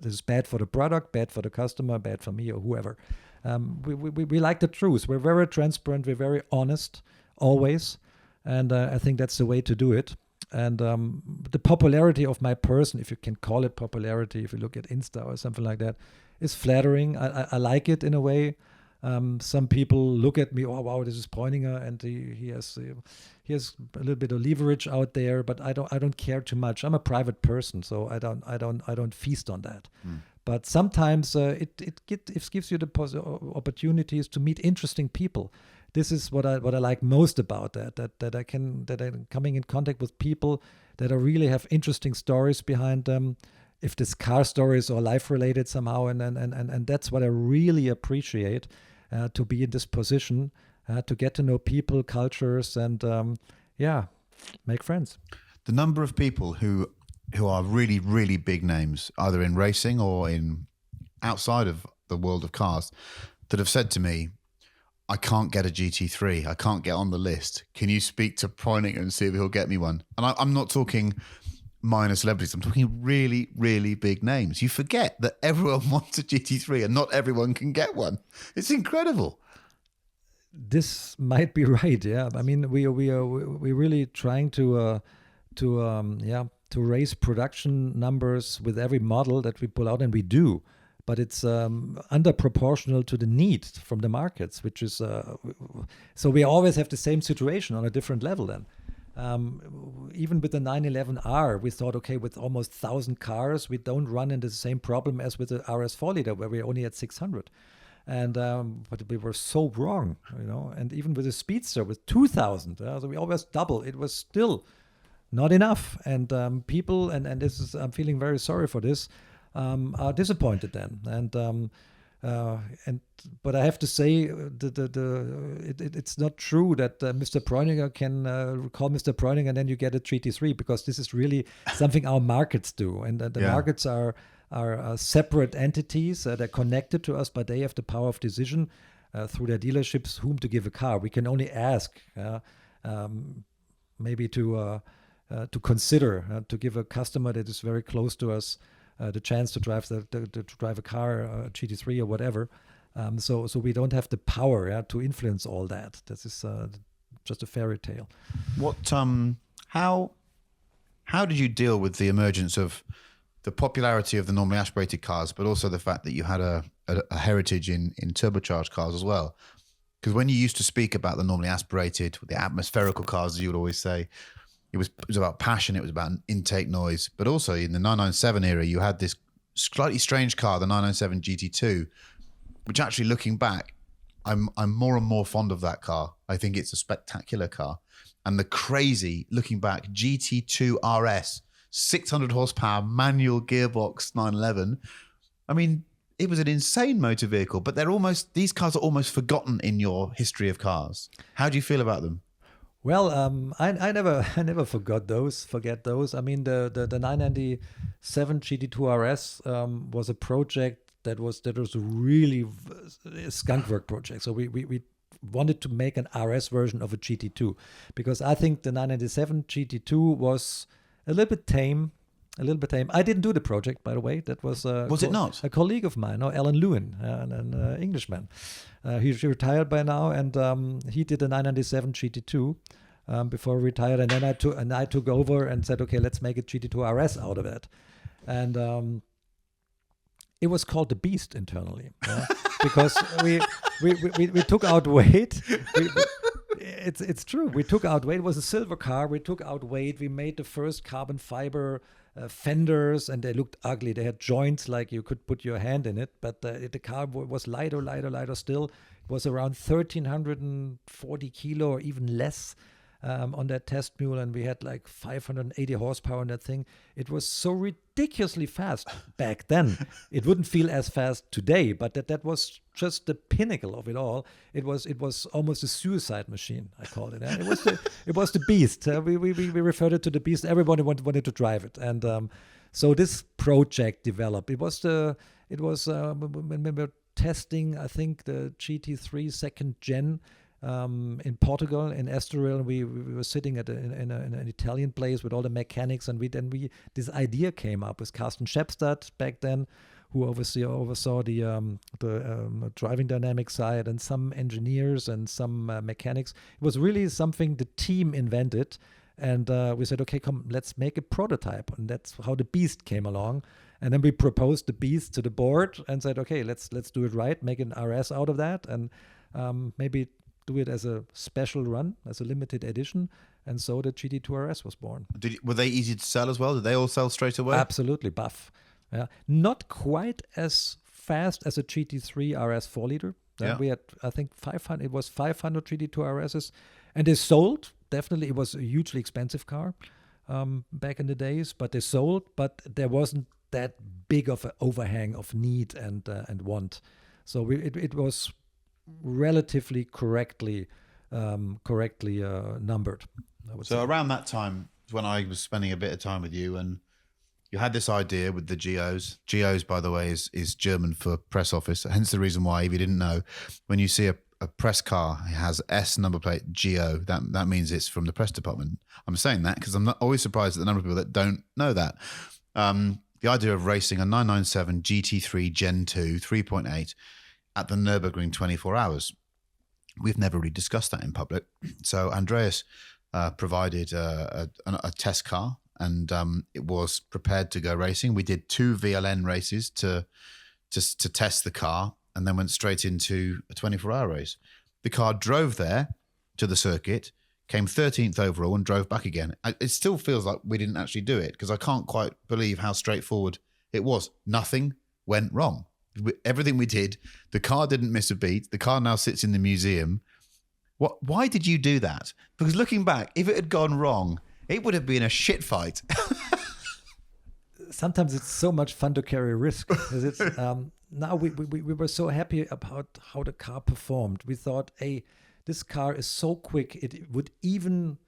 is bad for the product, bad for the customer, bad for me or whoever. We like the truth. We're very transparent. We're very honest always. And I think that's the way to do it. And the popularity of my person, if you can call it popularity, if you look at Insta or something like that, is flattering. I like it in a way. Some people look at me, oh wow, this is Preuninger, and he has a little bit of leverage out there, but I don't care too much. I'm a private person, so I don't feast on that. But sometimes it gives you the opportunities to meet interesting people. This is what I like most about that I'm coming in contact with people that really have interesting stories behind them, if this car stories or life related somehow, and that's what I really appreciate, to be in this position, to get to know people, cultures, and make friends.
The number of people who are really, really big names, either in racing or in outside of the world of cars, that have said to me, I can't get a GT3. I can't get on the list. Can you speak to Preuninger and see if he'll get me one? And I'm not talking minor celebrities. I'm talking really, really big names. You forget that everyone wants a GT3 and not everyone can get one. It's incredible.
This might be right. Yeah. I mean, we're really trying to raise production numbers with every model that we pull out, and we do. But it's under proportional to the need from the markets, which is so we always have the same situation on a different level. Then, even with the 911R, we thought, okay, with almost 1,000 cars, we don't run into the same problem as with the RS 4-liter, where we're only at 600. And but we were so wrong, And even with the Speedster with 2,000, so we always double. It was still not enough, and people, and this is, I'm feeling very sorry for this. Are disappointed then, but I have to say it's not true that Mr. Preuninger can call Mr. Preuninger and then you get a GT3, because this is really something our markets do, and the markets are separate entities. They're connected to us, but they have the power of decision through their dealerships whom to give a car. We can only ask, maybe to to consider, to give a customer that is very close to us the chance to drive to drive a car, a GT3 or whatever. So we don't have the power to influence all that. This is just a fairy tale.
What how did you deal with the emergence of the popularity of the normally aspirated cars, but also the fact that you had a heritage in turbocharged cars as well? Because when you used to speak about the normally aspirated, the atmospherical cars, as you would always say, it was about passion, it was about intake noise. But also in the 997 era, you had this slightly strange car, the 997 GT2, which actually, looking back, I'm more and more fond of that car. I think it's a spectacular car. And the crazy, looking back, Gt2 Rs, 600 horsepower manual gearbox 911. I mean, it was an insane motor vehicle, but these cars are almost forgotten in your history of cars. How do you feel about them?
Well, I never forget those. I mean, the 997 Gt2 Rs was a project that was really a skunk work project. So we wanted to make an RS version of a GT2, because I think the 997 GT2 was a little bit tame. I didn't do the project, by the way. That was
it not?
A colleague of mine, Alan Lewin, an Englishman. He's retired by now, and he did the 997 GT2 before he retired, and then I took over and said, okay, let's make a GT2 RS out of it, and it was called the Beast internally, because we took out weight. It's true. We took out weight. It was a silver car. We took out weight. We made the first carbon fiber fenders, and they looked ugly. They had joints like you could put your hand in it, but the car was lighter still. It was around 1,340 kilo or even less on that test mule, and we had like 580 horsepower on that thing. It was so ridiculously fast back then. It wouldn't feel as fast today, but that was just the pinnacle of it all. It was almost a suicide machine, I called it. It was the Beast. We referred it to the Beast. Everybody wanted to drive it, and so this project developed. It was when we were testing, I think, the Gt3 second gen. In Portugal, in Estoril, we were sitting at in an Italian place with all the mechanics, and this idea came up with Carsten Schepstadt back then, who oversaw the driving dynamic side, and some engineers and some mechanics. It was really something the team invented, and we said, okay, come, let's make a prototype, and that's how the Beast came along. And then we proposed the Beast to the board and said, okay, let's do it right, make an RS out of that, and maybe do it as a special run, as a limited edition, and so the GT2 RS was born.
Were they easy to sell as well? Did they all sell straight away?
Absolutely, buff. Yeah, not quite as fast as a GT3 RS 4-liter. We had, I think, 500. It was 500 GT2 RSs, and they sold. Definitely, it was a hugely expensive car back in the days, but they sold. But there wasn't that big of an overhang of need and want. So it was relatively correctly numbered, I would say.
So around that time when I was spending a bit of time with you, and you had this idea with the GOs. GOs, by the way, is German for press office. Hence the reason why, if you didn't know, when you see a press car, it has S number plate GO. That means it's from the press department. I'm saying that because I'm not always surprised at the number of people that don't know that. The idea of racing a 997 Gt3 Gen 2 3.8 at the Nürburgring 24 hours. We've never really discussed that in public. So Andreas provided a test car, and it was prepared to go racing. We did 2 VLN races to test the car, and then went straight into a 24-hour race. The car drove there to the circuit, came 13th overall, and drove back again. It still feels like we didn't actually do it, because I can't quite believe how straightforward it was. Nothing went wrong. Everything we did, the car didn't miss a beat. The car now sits in the museum. Why did you do that? Because looking back, if it had gone wrong, it would have been a shit fight.
Sometimes it's so much fun to carry a risk. It's, now we were so happy about how the car performed. We thought, hey, this car is so quick, it would even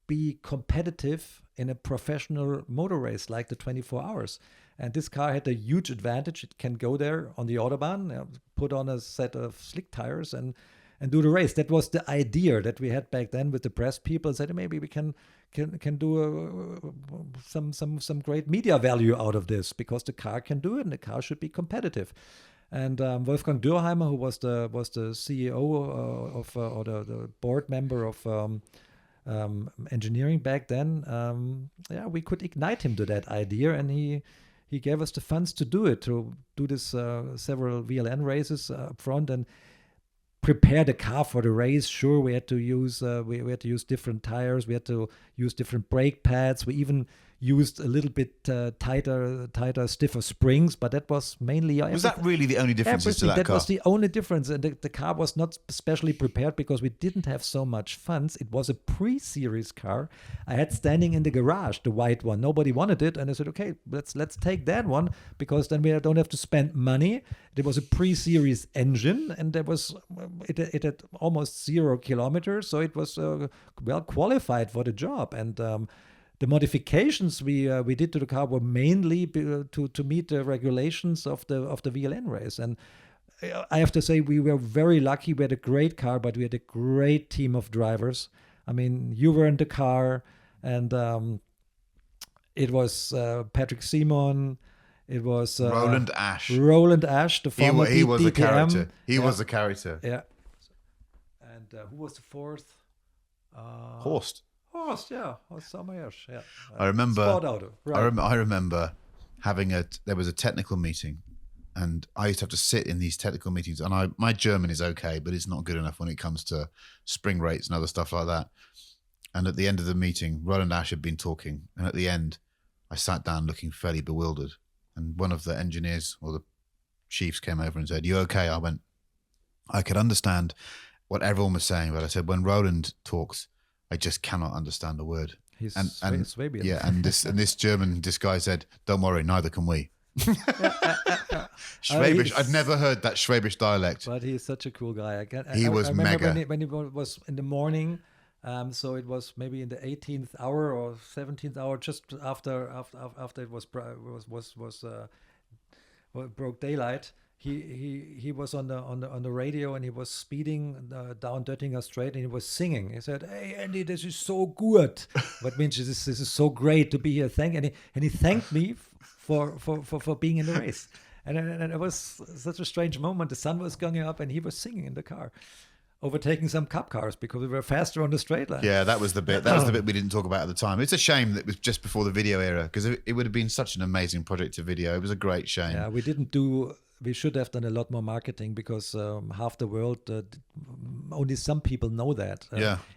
be competitive in a professional motor race like the 24 hours. And this car had a huge advantage. It can go there on the Autobahn, put on a set of slick tires, and do the race. That was the idea that we had back then with the press people. Said maybe we can do some great media value out of this, because the car can do it and the car should be competitive. And Wolfgang Dürheimer, who was the CEO or the board member of engineering back then, we could ignite him to that idea, and he gave us the funds to do it, to do this several VLN races up front and prepare the car for the race. Sure, we had to use we had to use different tires, we had to use different brake pads, we even used a little bit tighter, stiffer springs, but that was mainly...
Was that really the only difference to that car?
That was the only difference. And the car was not specially prepared because we didn't have so much funds. It was a pre-series car I had standing in the garage, the white one. Nobody wanted it. And I said, okay, let's take that one, because then we don't have to spend money. There was a pre-series engine, and it had almost 0 kilometers. So it was well qualified for the job. And the modifications we did to the car were mainly to meet the regulations of the VLN race. And I have to say, we were very lucky. We had a great car, but we had a great team of drivers. I mean, you were in the car, and it was Patrick Simon. It was
Roland Ash.
The former
he was
DTM.
a character. He was a character.
Yeah. And who was the fourth?
Horst.
Horst, yeah. Horst Sommerjersch, yeah.
I remember.
Sport auto, right.
I remember there was a technical meeting, and I used to have to sit in these technical meetings. And my German is okay, but it's not good enough when it comes to spring rates and other stuff like that. And at the end of the meeting, Roland Ash had been talking, and at the end, I sat down looking fairly bewildered. And one of the engineers or the chiefs came over and said, "You okay?" I went, I could understand what everyone was saying, but I said, when Roland talks, I just cannot understand a word.
He's
and
Swabian.
Yeah, and this guy said, "Don't worry, neither can we." Schwäbisch. I'd never heard that Schwäbisch dialect.
But he's such a cool guy.
He was mega.
When he was in the morning, so it was maybe in the 18th hour or 17th hour, just after it was broke daylight. He was on the radio, and he was speeding down Döttinger Strait, and he was singing. He said, "Hey Andy, this is so good." What means this is so great to be here. And he thanked me for being in the race. And it was such a strange moment. The sun was going up, and he was singing in the car, overtaking some cup cars because we were faster on the straight line.
Yeah, that was the bit. That was the bit we didn't talk about at the time. It's a shame that it was just before the video era, because it would have been such an amazing project to video. It was a great shame.
Yeah, we should have done a lot more marketing, because half the world, only some people know that.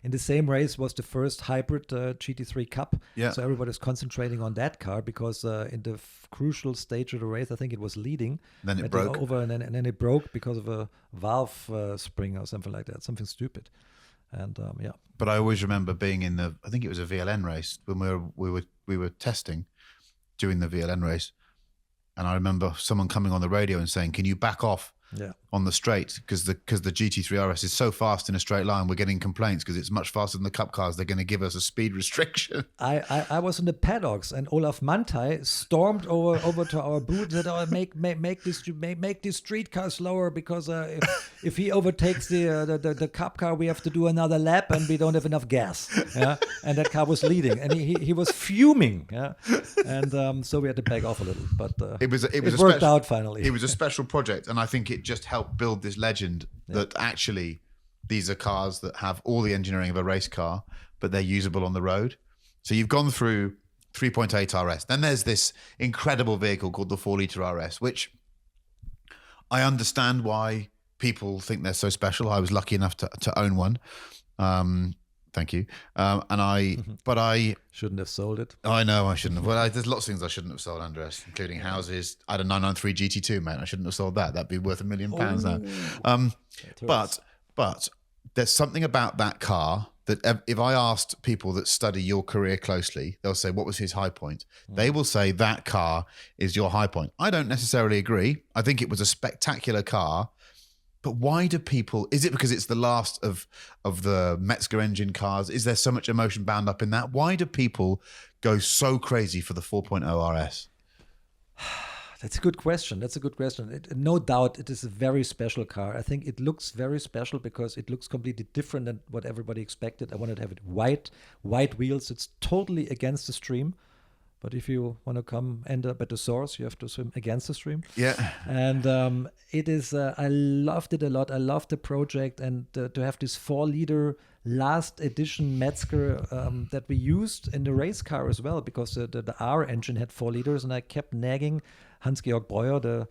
In the same race was the first hybrid GT3 Cup.
Yeah.
So everybody's concentrating on that car, because in the crucial stage of the race, I think it was leading.
Then it broke.
And then it broke because of a valve spring or something like that, something stupid. And yeah.
But I always remember being in I think it was a VLN race when we were testing during the VLN race. And I remember someone coming on the radio and saying, "Can you back off on the straight? Because the Gt3 Rs is so fast in a straight line. We're getting complaints because it's much faster than the Cup cars. They're going to give us a speed restriction." I was in the paddocks, and Olaf Mantai stormed over to our booth and said, "Oh, make this street car slower, because if he overtakes the Cup car, we have to do another lap, and we don't have enough gas." Yeah, and that car was leading, and he was fuming. Yeah, and so we had to back off a little, but it worked out finally. It was a special project, and I think it just helped build this legend that actually these are cars that have all the engineering of a race car, but they're usable on the road. So you've gone through 3.8 RS. Then there's this incredible vehicle called the 4-litre RS, which I understand why people think they're so special. I was lucky enough to own one. Thank you. But I
shouldn't have sold it.
I know I shouldn't have. Well, there's lots of things I shouldn't have sold, Andreas, including houses. I had a 993 GT2, mate. I shouldn't have sold that. That'd be worth £1 million now. But there's something about that car that if I asked people that study your career closely, they'll say, "What was his high point?" They will say that car is your high point. I don't necessarily agree. I think it was a spectacular car. But why do people, is it because it's the last of the Metzger engine cars? Is there so much emotion bound up in that? Why do people go so crazy for the 4.0 RS?
That's a good question. No doubt, it is a very special car. I think it looks very special because it looks completely different than what everybody expected. I wanted to have it white wheels. It's totally against the stream. But if you want to come end up at the source, you have to swim against the stream.
Yeah.
And it is, I loved it a lot. I loved the project, and to have this 4-liter last edition Metzger that we used in the race car as well, because the R engine had 4 liters, and I kept nagging Hans-Georg Breuer, the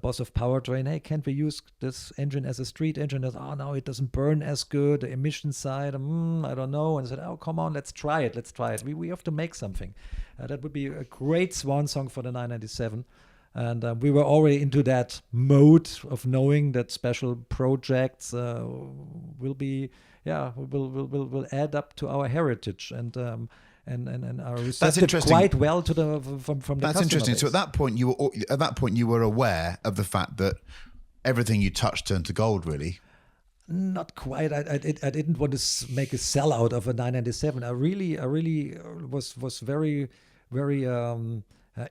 boss of Powertrain, hey, can't we use this engine as a street engine? I said, oh, no, it doesn't burn as good, the emission side, I don't know. And I said, oh, come on, let's try it. We have to make something. That would be a great swan song for the 997. And we were already into that mode of knowing that special projects will add up to our heritage and are receptive quite well to the from the
That's
customer
interesting.
base.
So at that point you were aware of the fact that everything you touched turned to gold, really.
Not quite. I didn't want to make a sellout of a 997. I really was very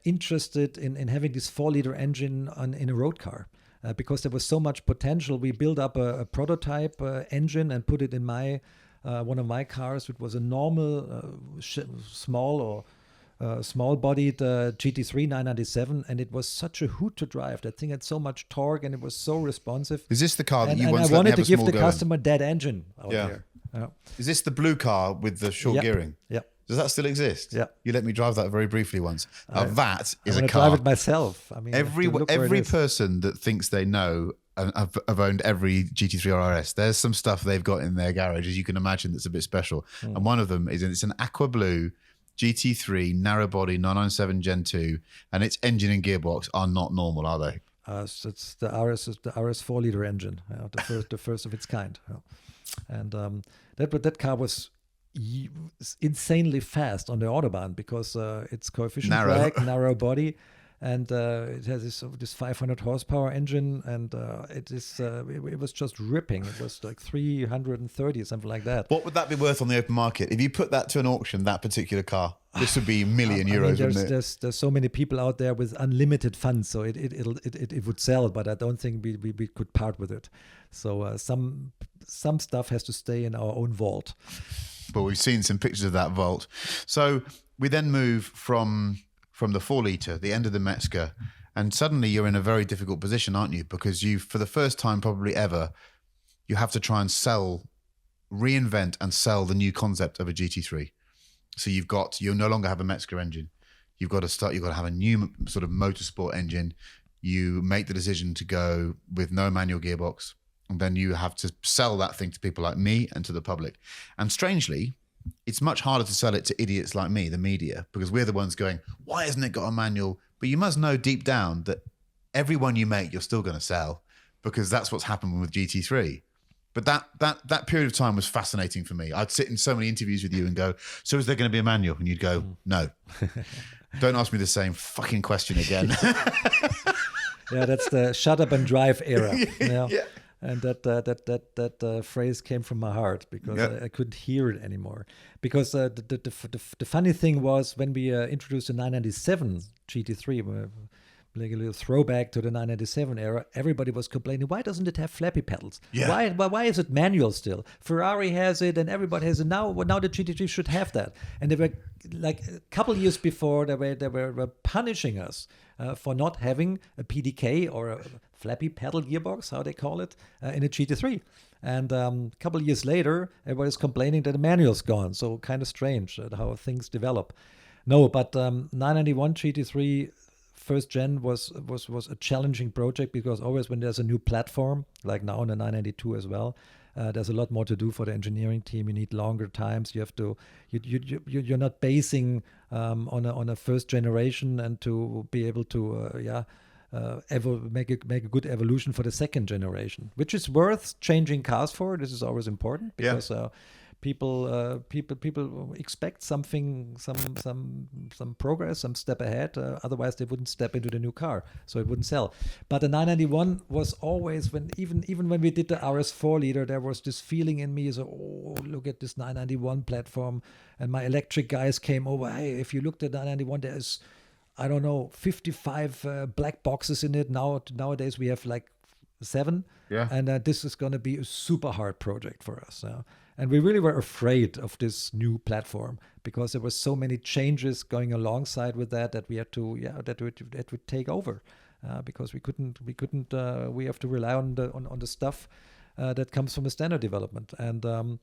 interested in having this 4-liter engine in a road car. Because there was so much potential. We built up a prototype engine and put it in my one of my cars, which was a normal small-bodied Gt3 997, and it was such a hoot to drive. That thing had so much torque, and it was so responsive.
Is this the car that you
and
once
I
let me
wanted
have
to
a
give
small
the
go in?
customer that engine out there. Yeah.
Is this the blue car with the short gearing?
Yeah.
Does that still exist?
Yeah.
You let me drive that very briefly once. That is
I
a
want to
car.
drive it myself. I mean,
Every person that thinks they know and have owned every Gt3 RS, there's some stuff they've got in their garage, as you can imagine, that's a bit special. And one of them it's an aqua blue GT3 narrow body 997 Gen 2, and its engine and gearbox are not normal, are they?
It's the RS 4-liter engine, the first of its kind. And that car was insanely fast on the Autobahn because it's coefficient drag, narrow body, and it has this 500 horsepower engine, and it was just ripping. It was like 330, something like that.
What would that be worth on the open market if you put that to an auction? That particular car, this would be a million euros, wouldn't it?
There's so many people out there with unlimited funds, so it would sell, but I don't think we could part with it. So some stuff has to stay in our own vault.
But we've seen some pictures of that vault. So we then move from the 4-liter, the end of the Metzger, and suddenly you're in a very difficult position, aren't you? Because you, for the first time probably ever, you have to try and reinvent and sell the new concept of a GT3. So you'll no longer have a Metzger engine. You've got to have a new sort of motorsport engine. You make the decision to go with no manual gearbox, and then you have to sell that thing to people like me and to the public. And strangely, it's much harder to sell it to idiots like me, the media, because we're the ones going, why hasn't it got a manual? But you must know deep down that every one you make, you're still going to sell, because that's what's happened with GT3. But that period of time was fascinating for me. I'd sit in so many interviews with you and go, so is there going to be a manual? And you'd go, no. Don't ask me the same fucking question again.
Yeah, that's the shut up and drive era.
Yeah.
And that phrase came from my heart because I couldn't hear it anymore. Because the funny thing was when we introduced the 997 GT3, like a little throwback to the 997 era, everybody was complaining, why doesn't it have flappy pedals?
Yeah.
Why is it manual still? Ferrari has it and everybody has it. Now the GT3 should have that. And they were like a couple years before they were punishing us for not having a PDK or a flappy pedal gearbox, how they call it, in a GT3. And a couple of years later, everybody's complaining that the manual's gone. So kind of strange how things develop. No, but 991 GT3 first gen was a challenging project because always when there's a new platform, like now on the 992 as well, there's a lot more to do for the engineering team. You need longer times. You have to you're not basing on a first generation, and to be able to make a good evolution for the second generation, which is worth changing cars for. This is always important because people expect something, some progress, some step ahead. Otherwise, they wouldn't step into the new car, so it wouldn't sell. But the 991 was always, when even when we did the RS 4-liter, there was this feeling in me: look at this 991 platform. And my electric guys came over. Hey, if you looked at 991, there's I don't know, 55 black boxes in it. Nowadays we have like 7.
Yeah.
And this is going to be a super hard project for us. And we really were afraid of this new platform because there were so many changes going alongside with that we had to, that would take over. Because we have to rely on the stuff that comes from the standard development. And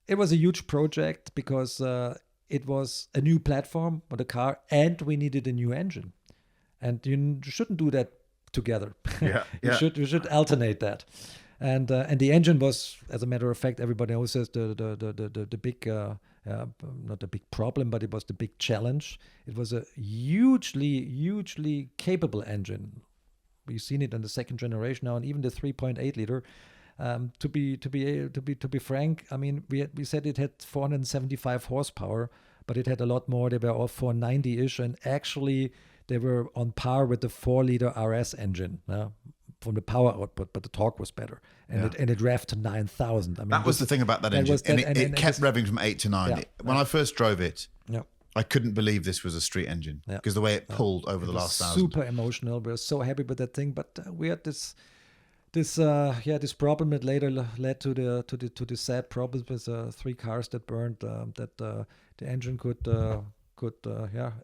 it was a huge project because it was a new platform for the car and we needed a new engine. And you shouldn't do that together.
Yeah,
you should alternate that. And the engine was, as a matter of fact, everybody knows the big, not the big problem, but it was the big challenge. It was a hugely capable engine. We've seen it in the second generation now, and even the 3.8 liter. To be frank, I mean, we said it had 475 horsepower, but it had a lot more. They were all 490-ish, and actually they were on par with the 4-liter RS engine. From the power output, but the torque was better, and it revved to 9,000. I mean,
that was the thing about that engine, it kept revving from 8 to 9. When I first drove it, I couldn't believe this was a street engine because the way it pulled over the last 1,000.
Super emotional. We were so happy with that thing, but we had this problem that later led to the sad problem with 3 cars that burned. That the engine could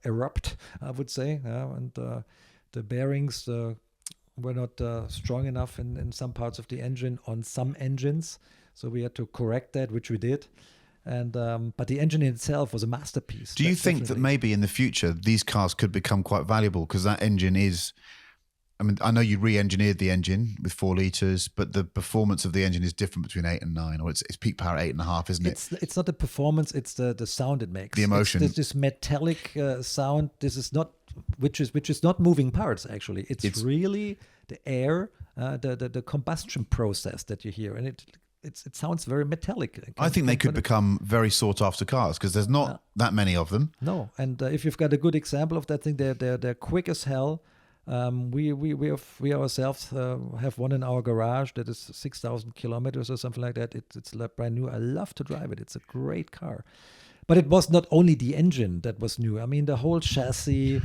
erupt, I would say, and the bearings were not strong enough in some parts of the engine on some engines, so we had to correct that, which we did. And but the engine itself was a masterpiece.
Do you think that maybe in the future these cars could become quite valuable because that engine is? I mean, I know you re-engineered the engine with 4 liters, but the performance of the engine is different between 8 and 9, or it's peak power 8.5, isn't it?
It's not the performance; it's the sound it makes.
The emotion.
It's this metallic sound. This is not, which is not moving parts. Actually, it's really the air, the combustion process that you hear, and it sounds very metallic.
I think they could become very sought after cars because there's not that many of them.
No, and if you've got a good example of that thing, they're quick as hell. We ourselves have one in our garage that is 6,000 kilometers or something like that. It's like brand new. I love to drive it. It's a great car. But it was not only the engine that was new. I mean, the whole chassis,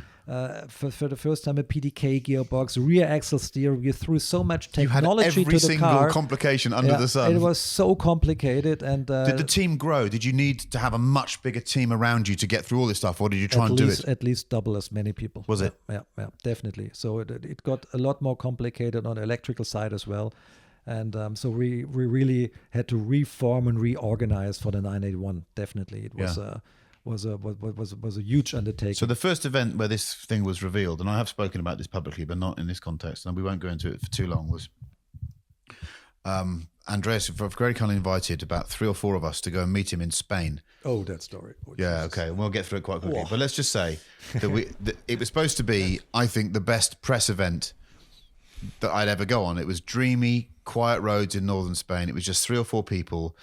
for the first time, a PDK gearbox, rear axle steer. We threw so much technology to the car.
You had every single complication under the sun.
It was so complicated. And
did the team grow? Did you need to have a much bigger team around you to get through all this stuff, or did you try and do it?
At least double as many people.
Was it?
Yeah, definitely. So it got a lot more complicated on the electrical side as well. And so we really had to reform and reorganize for the 981. Definitely, it was a huge undertaking.
So the first event where this thing was revealed, and I have spoken about this publicly, but not in this context, and we won't go into it for too long, was Andreas very kindly invited about 3 or 4 of us to go and meet him in Spain.
Oh, that story. Oh,
yeah,
Jesus.
okay, we'll get through it quite quickly. But let's just say that it was supposed to be, I think, the best press event that I'd ever go on. It was dreamy, quiet roads in northern Spain. It was just 3 or 4 people,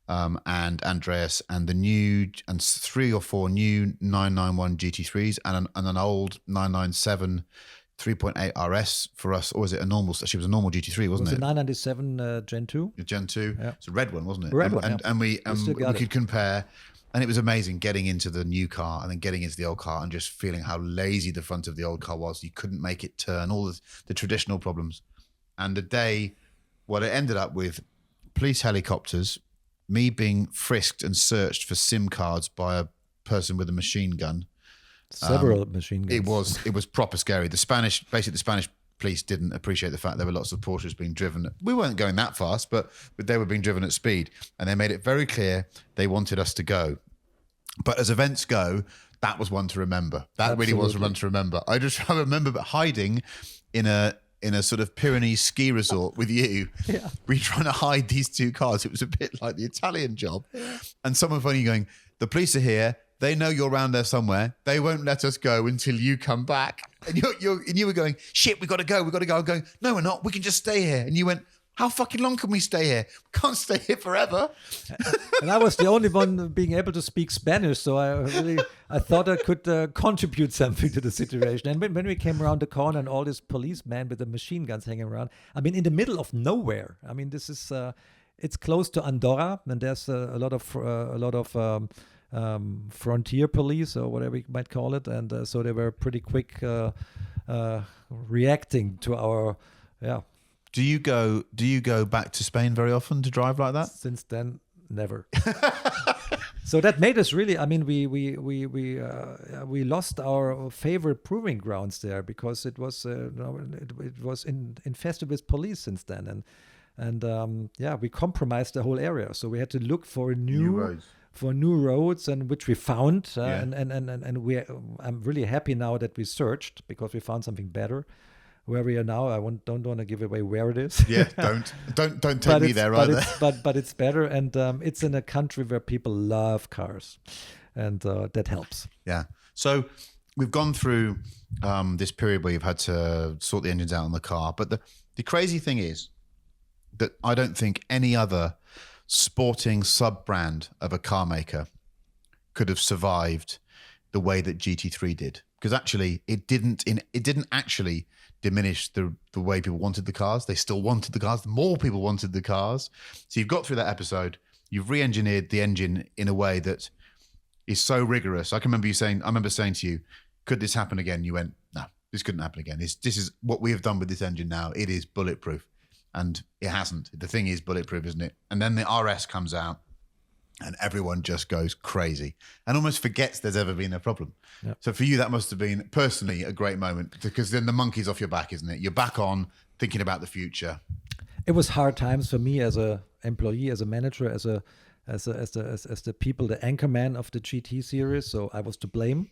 and Andreas, and 3 or 4 new 991 Gt3s and an old 997 3.8 RS for us, or was it a normal? She was a normal Gt3, wasn't it?
It was a 997 Gen 2.
Gen 2. Yeah. It's a red one, wasn't it?
Red one.
And we could compare. And it was amazing getting into the new car and then getting into the old car and just feeling how lazy the front of the old car was. You couldn't make it turn, all the traditional problems. And the day, what it ended up with, police helicopters, me being frisked and searched for SIM cards by a person with a machine gun.
Several machine guns.
It was proper scary. The Spanish police didn't appreciate the fact there were lots of Porsches being driven. We weren't going that fast, but they were being driven at speed. And they made it very clear they wanted us to go. But as events go, that was one to remember. That Absolutely. Really was one to remember. I remember hiding in a sort of Pyrenees ski resort with you. Yeah. We were trying to hide these 2 cars. It was a bit like the Italian job. Yeah. And someone finally going, the police are here. They know you're around there somewhere. They won't let us go until you come back. And you were going, shit, we got to go. I'm going, no, we're not. We can just stay here. And you went, how fucking long can we stay here? We can't stay here forever.
And I was the only one being able to speak Spanish. So I thought I could contribute something to the situation. And when we came around the corner and all these policemen with the machine guns hanging around, I mean, in the middle of nowhere. I mean, this is, it's close to Andorra, and there's a lot of frontier police or whatever you might call it, and so they were pretty quick reacting to our
Do you go back to Spain very often to drive like that?
Since then, never. So that made us really. I mean, we lost our favorite proving grounds there because it was it was infested with police since then, and we compromised the whole area. So we had to look for new roads, and which we found. And I'm really happy now that we searched because we found something better. Where we are now, don't want to give away where it is.
Yeah, don't take me there either.
But it's better, and it's in a country where people love cars, and that helps.
Yeah. So we've gone through this period where you've had to sort the engines out on the car, but the crazy thing is that I don't think any other sporting sub-brand of a car maker could have survived the way that GT3 did, because actually it didn't actually diminish the way people wanted the cars. They still wanted the cars. More people wanted the cars. So you've got through that episode. You've re-engineered the engine in a way that is so rigorous. I remember saying to you, could this happen again? You went, no, this couldn't happen again. This is what we have done with this engine now. It is bulletproof. And it hasn't. The thing is bulletproof, isn't it? And then the RS comes out and everyone just goes crazy and almost forgets there's ever been a problem. Yep. So for you, that must have been personally a great moment, because then the monkey's off your back, isn't it? You're back on thinking about the future.
It was hard times for me as a employee, as a manager, as the people, the anchor man of the GT series. So I was to blame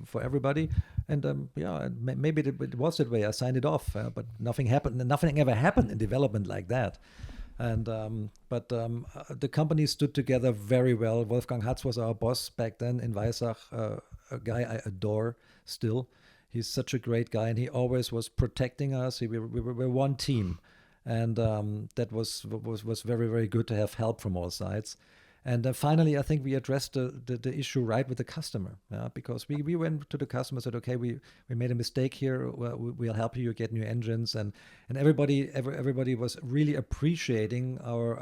for everybody. And maybe it was that way. I signed it off, but nothing happened. Nothing ever happened in development like that. And but the company stood together very well. Wolfgang Hatz was our boss back then in Weissach, a guy I adore still. He's such a great guy, and he always was protecting us. We were one team, and that was very, very good to have help from all sides. And finally, I think we addressed the issue right with the customer, because we went to the customer and said, okay, we made a mistake here. We'll help you get new engines, and everybody was really appreciating our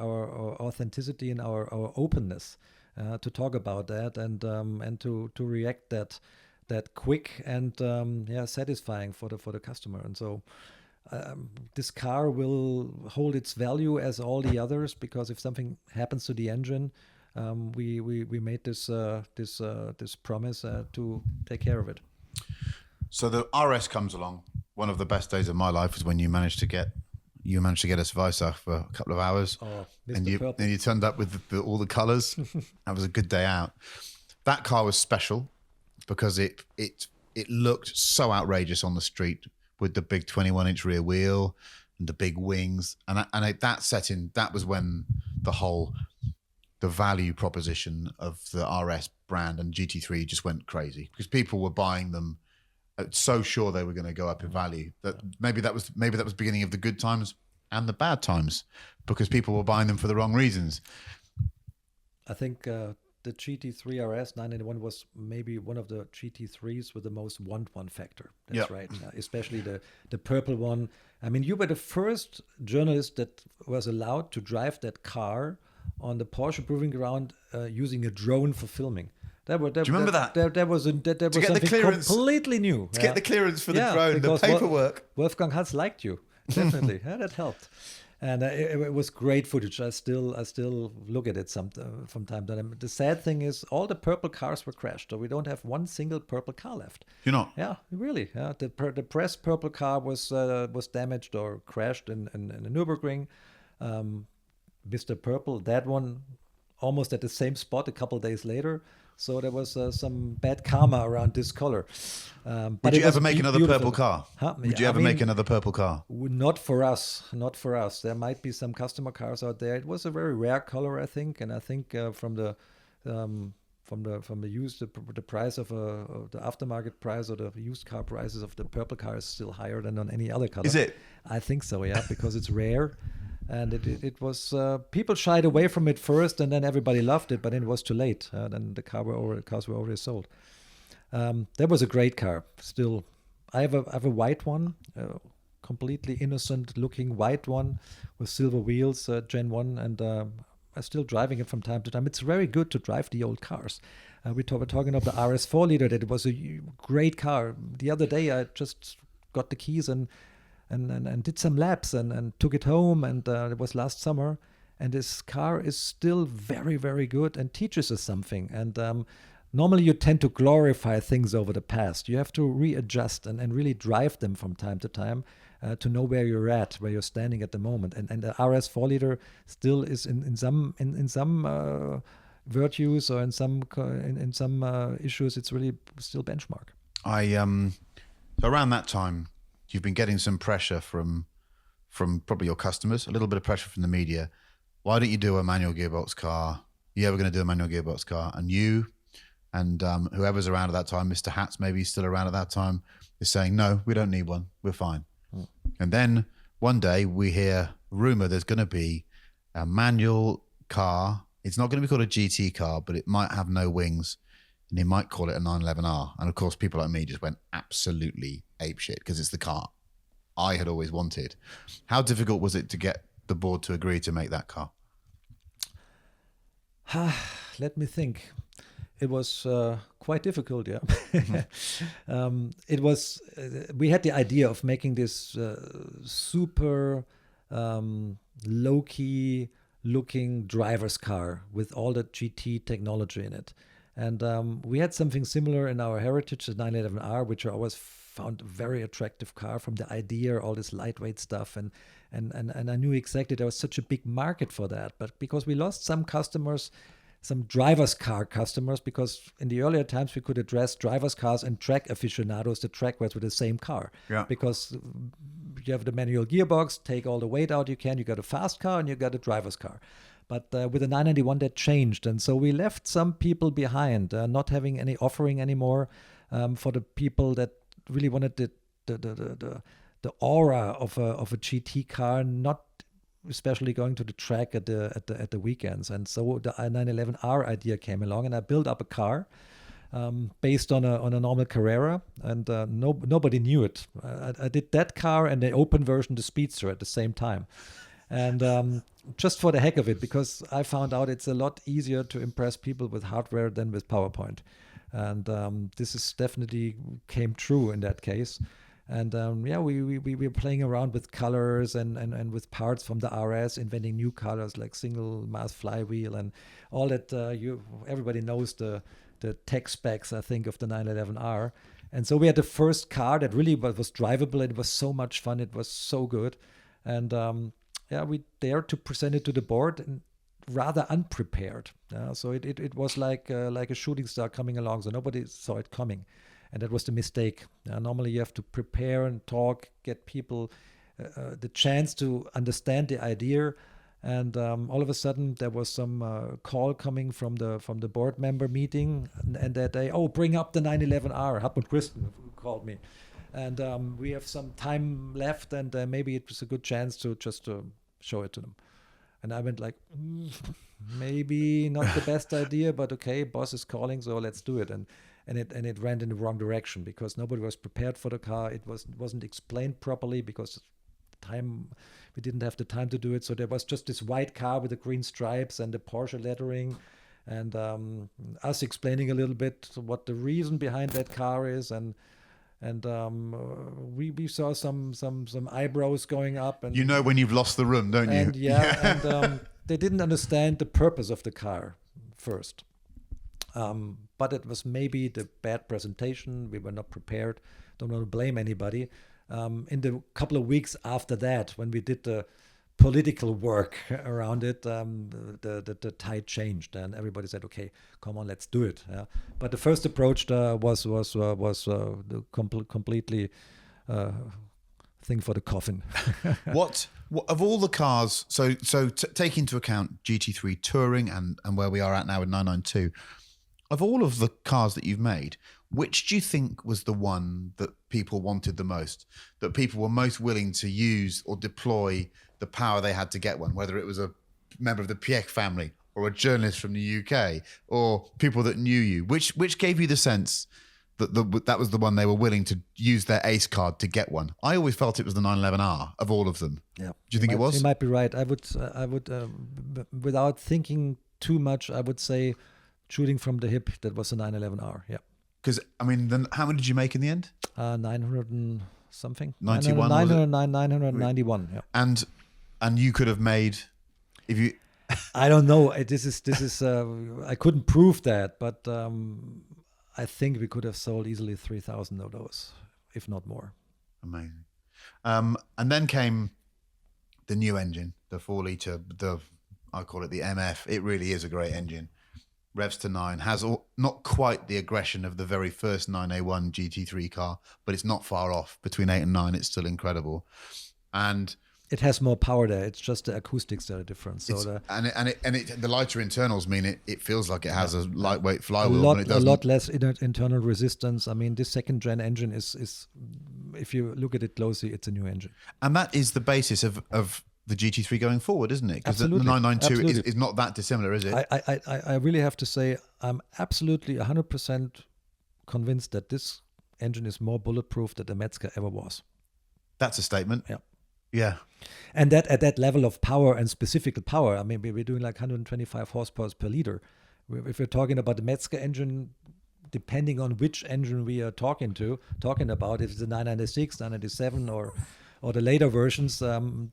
authenticity and our openness to talk about that and to react that quick and satisfying for the customer. And so this car will hold its value as all the others, because if something happens to the engine, we made this promise to take care of it.
So the RS comes along. One of the best days of my life is when you managed to get us Weissach for a couple of hours, and you turned up with all the colours. That was a good day out. That car was special because it looked so outrageous on the street with the big 21-inch rear wheel and the big wings, and that was when the value proposition of the RS brand and GT3 just went crazy, because people were buying them so sure they were going to go up in value that maybe that was beginning of the good times and the bad times, because people were buying them for the wrong reasons. I
think the GT3 RS 991 was maybe one of the GT3s with the most want-one factor. That's right. Especially the purple one. I mean, you were the first journalist that was allowed to drive that car on the Porsche proving ground using a drone for filming.
Do you remember that?
That was something completely new.
To get the clearance for the drone, the paperwork.
Wolfgang Hatz liked you, definitely. That helped. And it was great footage. I still look at it from time to time. The sad thing is, all the purple cars were crashed, so we don't have one single purple car left.
You're not?
Yeah, really. Yeah, the press purple car was damaged or crashed in the Nürburgring. Mr. Purple, that one, almost at the same spot a couple of days later. So there was some bad karma around this color.
Would you ever make another purple car? Would you ever make another purple car?
Not for us. Not for us. There might be some customer cars out there. It was a very rare color, I think, and I think from the used, the price of the aftermarket price or the used car prices of the purple car is still higher than on any other color.
Is it?
I think so. Yeah, because it's rare. And it was people shied away from it first, and then everybody loved it, but then it was too late. Then the cars were already sold. That was a great car. Still, I have a white one, completely innocent looking white one with silver wheels, Gen 1, and still driving it from time to time. It's very good to drive the old cars. We're talking about the RS 4-liter. That it was a great car. The other day I just got the keys and did some laps and took it home, and it was last summer. And this car is still very, very good and teaches us something. And normally you tend to glorify things over the past. You have to readjust and really drive them from time to time to know where you're at, where you're standing at the moment. And the RS 4-liter still is in some virtues or in some issues, it's really still benchmark.
So around that time, you've been getting some pressure from probably your customers, a little bit of pressure from the media. Why don't you do a manual gearbox car? You ever going to do a manual gearbox car? And you and whoever's around at that time, Mr. Hatz, maybe he's still around at that time, is saying, no, we don't need one. We're fine. And then one day we hear rumor there's going to be a manual car. It's not going to be called a GT car, but it might have no wings, and they might call it a 911R. And of course, people like me just went absolutely apeshit because it's the car I had always wanted. How difficult was it to get the board to agree to make that car?
Let me think. It was quite difficult, yeah. It was. We had the idea of making this super low-key looking driver's car with all the GT technology in it, and we had something similar in our heritage, the 911R, which I always found a very attractive car from the idea, all this lightweight stuff, and I knew exactly there was such a big market for that, but because we lost some customers. Some driver's car customers, because in the earlier times we could address driver's cars and track aficionados, the track was with the same car. Yeah. Because you have the manual gearbox, take all the weight out you can, you got a fast car and you got a driver's car. But with the 991 that changed, and so we left some people behind, not having any offering anymore for the people that really wanted the aura of a GT car, not especially going to the track at the weekends. And so the 911R idea came along, and I built up a car based on a normal Carrera, and nobody knew it. I did that car and the open version, the Speedster, at the same time. And just for the heck of it, because I found out it's a lot easier to impress people with hardware than with PowerPoint. And this is definitely came true in that case. And we were playing around with colors and with parts from the RS, inventing new colors like single mass flywheel and all that. Everybody knows the tech specs, I think, of the 911R. And so we had the first car that really was drivable. It was so much fun. It was so good. And we dared to present it to the board, and rather unprepared. So it was like a shooting star coming along. So nobody saw it coming. And that was the mistake. Normally you have to prepare and talk, get people the chance to understand the idea. And all of a sudden there was some call coming from the board member meeting, and that day, bring up the 911R. Hartmut Christen called me. And we have some time left, and maybe it was a good chance to just show it to them. And I went like, maybe not the best idea, but okay, boss is calling, so let's do it. And it ran in the wrong direction because nobody was prepared for the car. It wasn't explained properly because we didn't have the time to do it. So there was just this white car with the green stripes and the Porsche lettering, and us explaining a little bit what the reason behind that car is, and we saw some eyebrows going up. And
you know when you've lost the room, don't you?
And they didn't understand the purpose of the car first. But it was maybe the bad presentation. We were not prepared. Don't want to blame anybody. In the couple of weeks after that, when we did the political work around it, the tide changed, and everybody said, "Okay, come on, let's do it." But the first approach was the completely thing for the coffin.
What of all the cars? So take into account GT3 Touring and where we are at now with 992. Of all of the cars that you've made, which do you think was the one that people wanted the most, that people were most willing to use or deploy the power they had to get one, whether it was a member of the Piech family or a journalist from the UK or people that knew you? Which gave you the sense that was the one they were willing to use their ace card to get one. I always felt it was the 911R of all of them.
Yeah.
Do you think it was?
You might be right. I would, without thinking too much, I would say, shooting from the hip, that was the 911R. Yeah.
Because I mean, then how many did you make in the end?
900 and something.
91.
991. Yeah.
And you could have made, if you.
I don't know. This is. I couldn't prove that, but I think we could have sold easily 3,000 of those, if not more.
Amazing. And then came the new engine, the 4-litre, I call it the MF. It really is a great engine. Revs to 9, has not quite the aggression of the very first 9A1 GT3 car, but it's not far off. Between 8 and 9, it's still incredible. And
it has more power there. It's just the acoustics that are different. So
the lighter internals mean it feels like it has a lightweight flywheel.
A lot less internal resistance. I mean, this second gen engine is if you look at it closely, it's a new engine.
And that is the basis of the GT3 going forward, isn't it? Because the 992 is not that dissimilar, is it?
I really have to say I'm absolutely 100% convinced that this engine is more bulletproof than the Metzger ever was.
That's a statement.
Yeah.
Yeah.
And that at that level of power and specific power, I mean, we're doing like 125 horsepower per liter. If we're talking about the Metzger engine, depending on which engine we are talking about, if it's the 996, 997, or the later versions,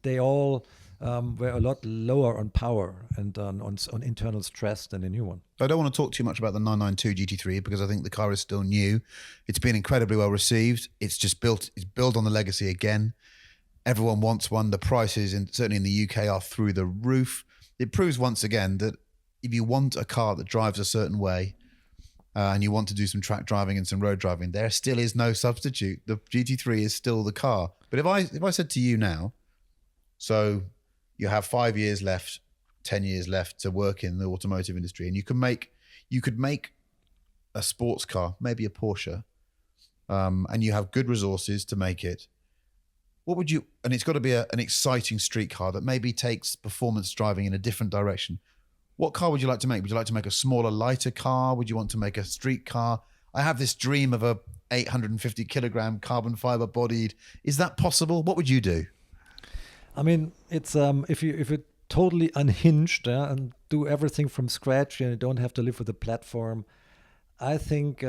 they all were a lot lower on power and on internal stress than the new one.
I don't want to talk too much about the 992 GT3 because I think the car is still new. It's been incredibly well received. It's built on the legacy again. Everyone wants one. The prices, certainly in the UK, are through the roof. It proves once again that if you want a car that drives a certain way and you want to do some track driving and some road driving, there still is no substitute. The GT3 is still the car. But if I said to you now, so you have 5 years left, 10 years left to work in the automotive industry, and you could make a sports car, maybe a Porsche, and you have good resources to make it. What would you, and it's got to be an exciting street car that maybe takes performance driving in a different direction. What car would you like to make? Would you like to make a smaller, lighter car? Would you want to make a street car? I have this dream of a 850 kilogram carbon fiber bodied. Is that possible? What would you do?
I mean, it's if you're totally unhinged and do everything from scratch and you don't have to live with a platform, I think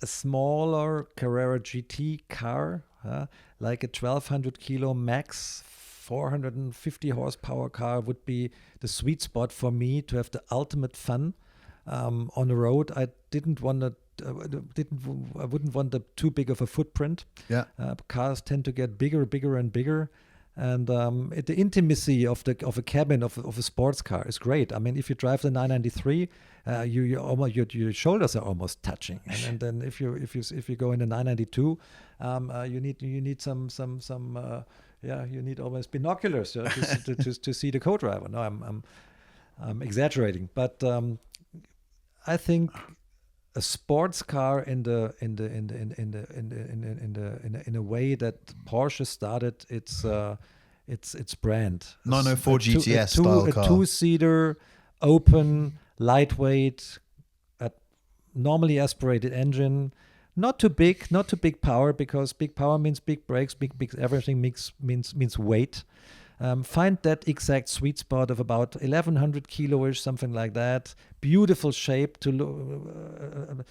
a smaller Carrera GT car, like a 1200 kilo max, 450 horsepower car would be the sweet spot for me to have the ultimate fun on the road. I wouldn't want too big of a footprint. Yeah, cars tend to get bigger and bigger, and the intimacy of a cabin of a sports car is great. I mean, if you drive the 993, your shoulders are almost touching, and then if you go in the 992, you need some you need almost binoculars to see the co-driver. No, I'm exaggerating, but I think a sports car in a way that Porsche started its brand.
904 GTS style car.
A two-seater, open, lightweight, normally aspirated engine. Not too big power, because big power means big brakes, big everything means weight. Find that exact sweet spot of about 1,100 kilo-ish, something like that. Beautiful shape, a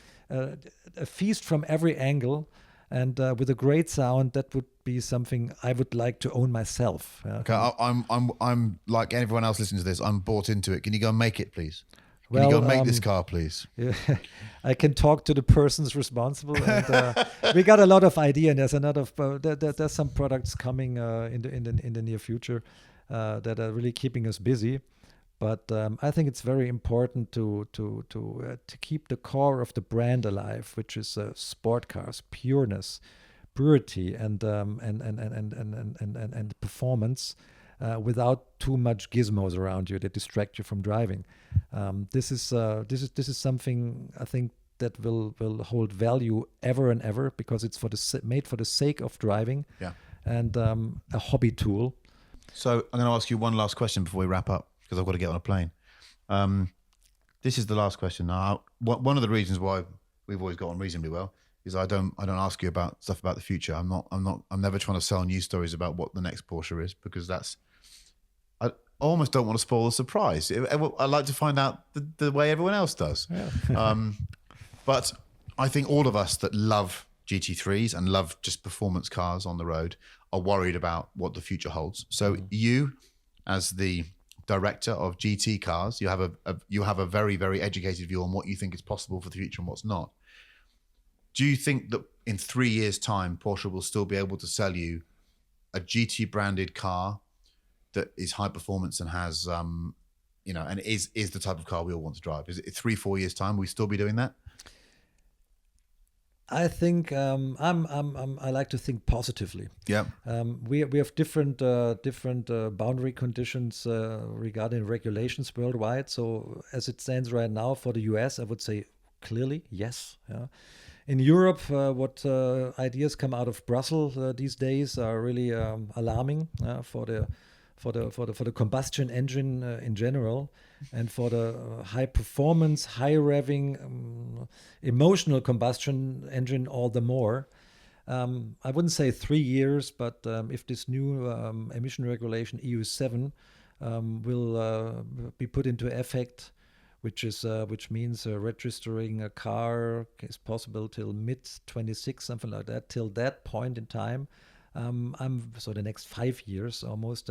feast from every angle, and with a great sound. That would be something I would like to own myself.
Okay, I'm like everyone else listening to this. I'm bought into it. Can you go and make it, please? Can you go make this car, please? Yeah,
I can talk to the persons responsible. And, we got a lot of idea, and there's there's some products coming in the near future that are really keeping us busy. But I think it's very important to keep the core of the brand alive, which is sport cars, pureness, purity, and performance. Without too much gizmos around you that distract you from driving. This is something I think that will hold value ever and ever, because it's made for the sake of driving. Yeah. And a hobby tool.
So I'm going to ask you one last question before we wrap up, because I've got to get on a plane. This is the last question. Now, one of the reasons why we've always got on reasonably well, is I don't ask you about stuff about the future. I'm never trying to sell news stories about what the next Porsche is, because I almost don't want to spoil the surprise. I like to find out the way everyone else does.
Yeah.
But I think all of us that love GT3s and love just performance cars on the road are worried about what the future holds. So you, as the director of GT cars, you have a very, very educated view on what you think is possible for the future and what's not. Do you think that in 3 years' time, Porsche will still be able to sell you a GT branded car that is high performance and has, and is the type of car we all want to drive? Is it 3-4 years' time? Will we still be doing that?
I think I like to think positively.
Yeah.
We have different boundary conditions regarding regulations worldwide. So as it stands right now for the US, I would say clearly yes. Yeah. In Europe, what ideas come out of Brussels these days are really alarming for the combustion engine in general, and for the high performance, high revving, emotional combustion engine all the more. I wouldn't say 3 years, but if this new emission regulation EU7 will be put into effect, which means registering a car is possible till mid-26, something like that. Till that point in time, so the next 5 years almost.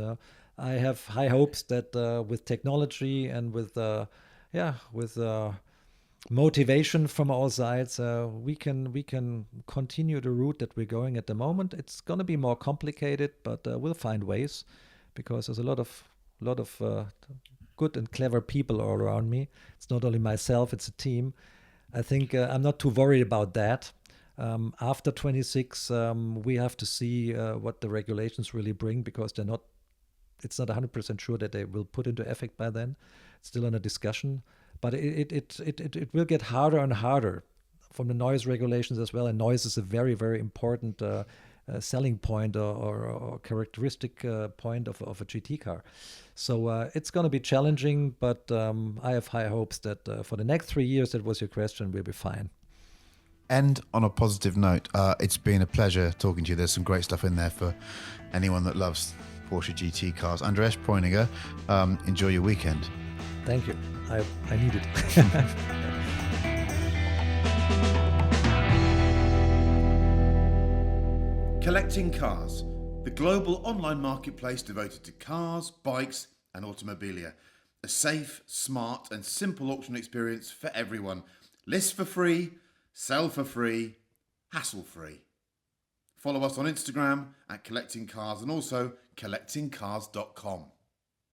I have high hopes that with technology and with motivation from all sides, we can continue the route that we're going at the moment. It's going to be more complicated, but we'll find ways, because there's a lot of good and clever people all around me. It's not only myself; it's a team. I think I'm not too worried about that. After 26, we have to see what the regulations really bring, because it's not 100% sure that they will put into effect by then. It's still under discussion, but it will get harder and harder from the noise regulations as well. And noise is a very, very important selling point or characteristic point of a GT car. So it's going to be challenging, but I have high hopes that for the next 3 years, that was your question, we'll be fine.
And on a positive note, it's been a pleasure talking to you. There's some great stuff in there for anyone that loves Porsche GT cars. Andreas Preuninger, enjoy your weekend.
Thank you. I need it.
Collecting Cars, the global online marketplace devoted to cars, bikes and automobilia. A safe, smart and simple auction experience for everyone. List for free, sell for free, hassle-free. Follow us on Instagram at Collecting Cars and also collectingcars.com.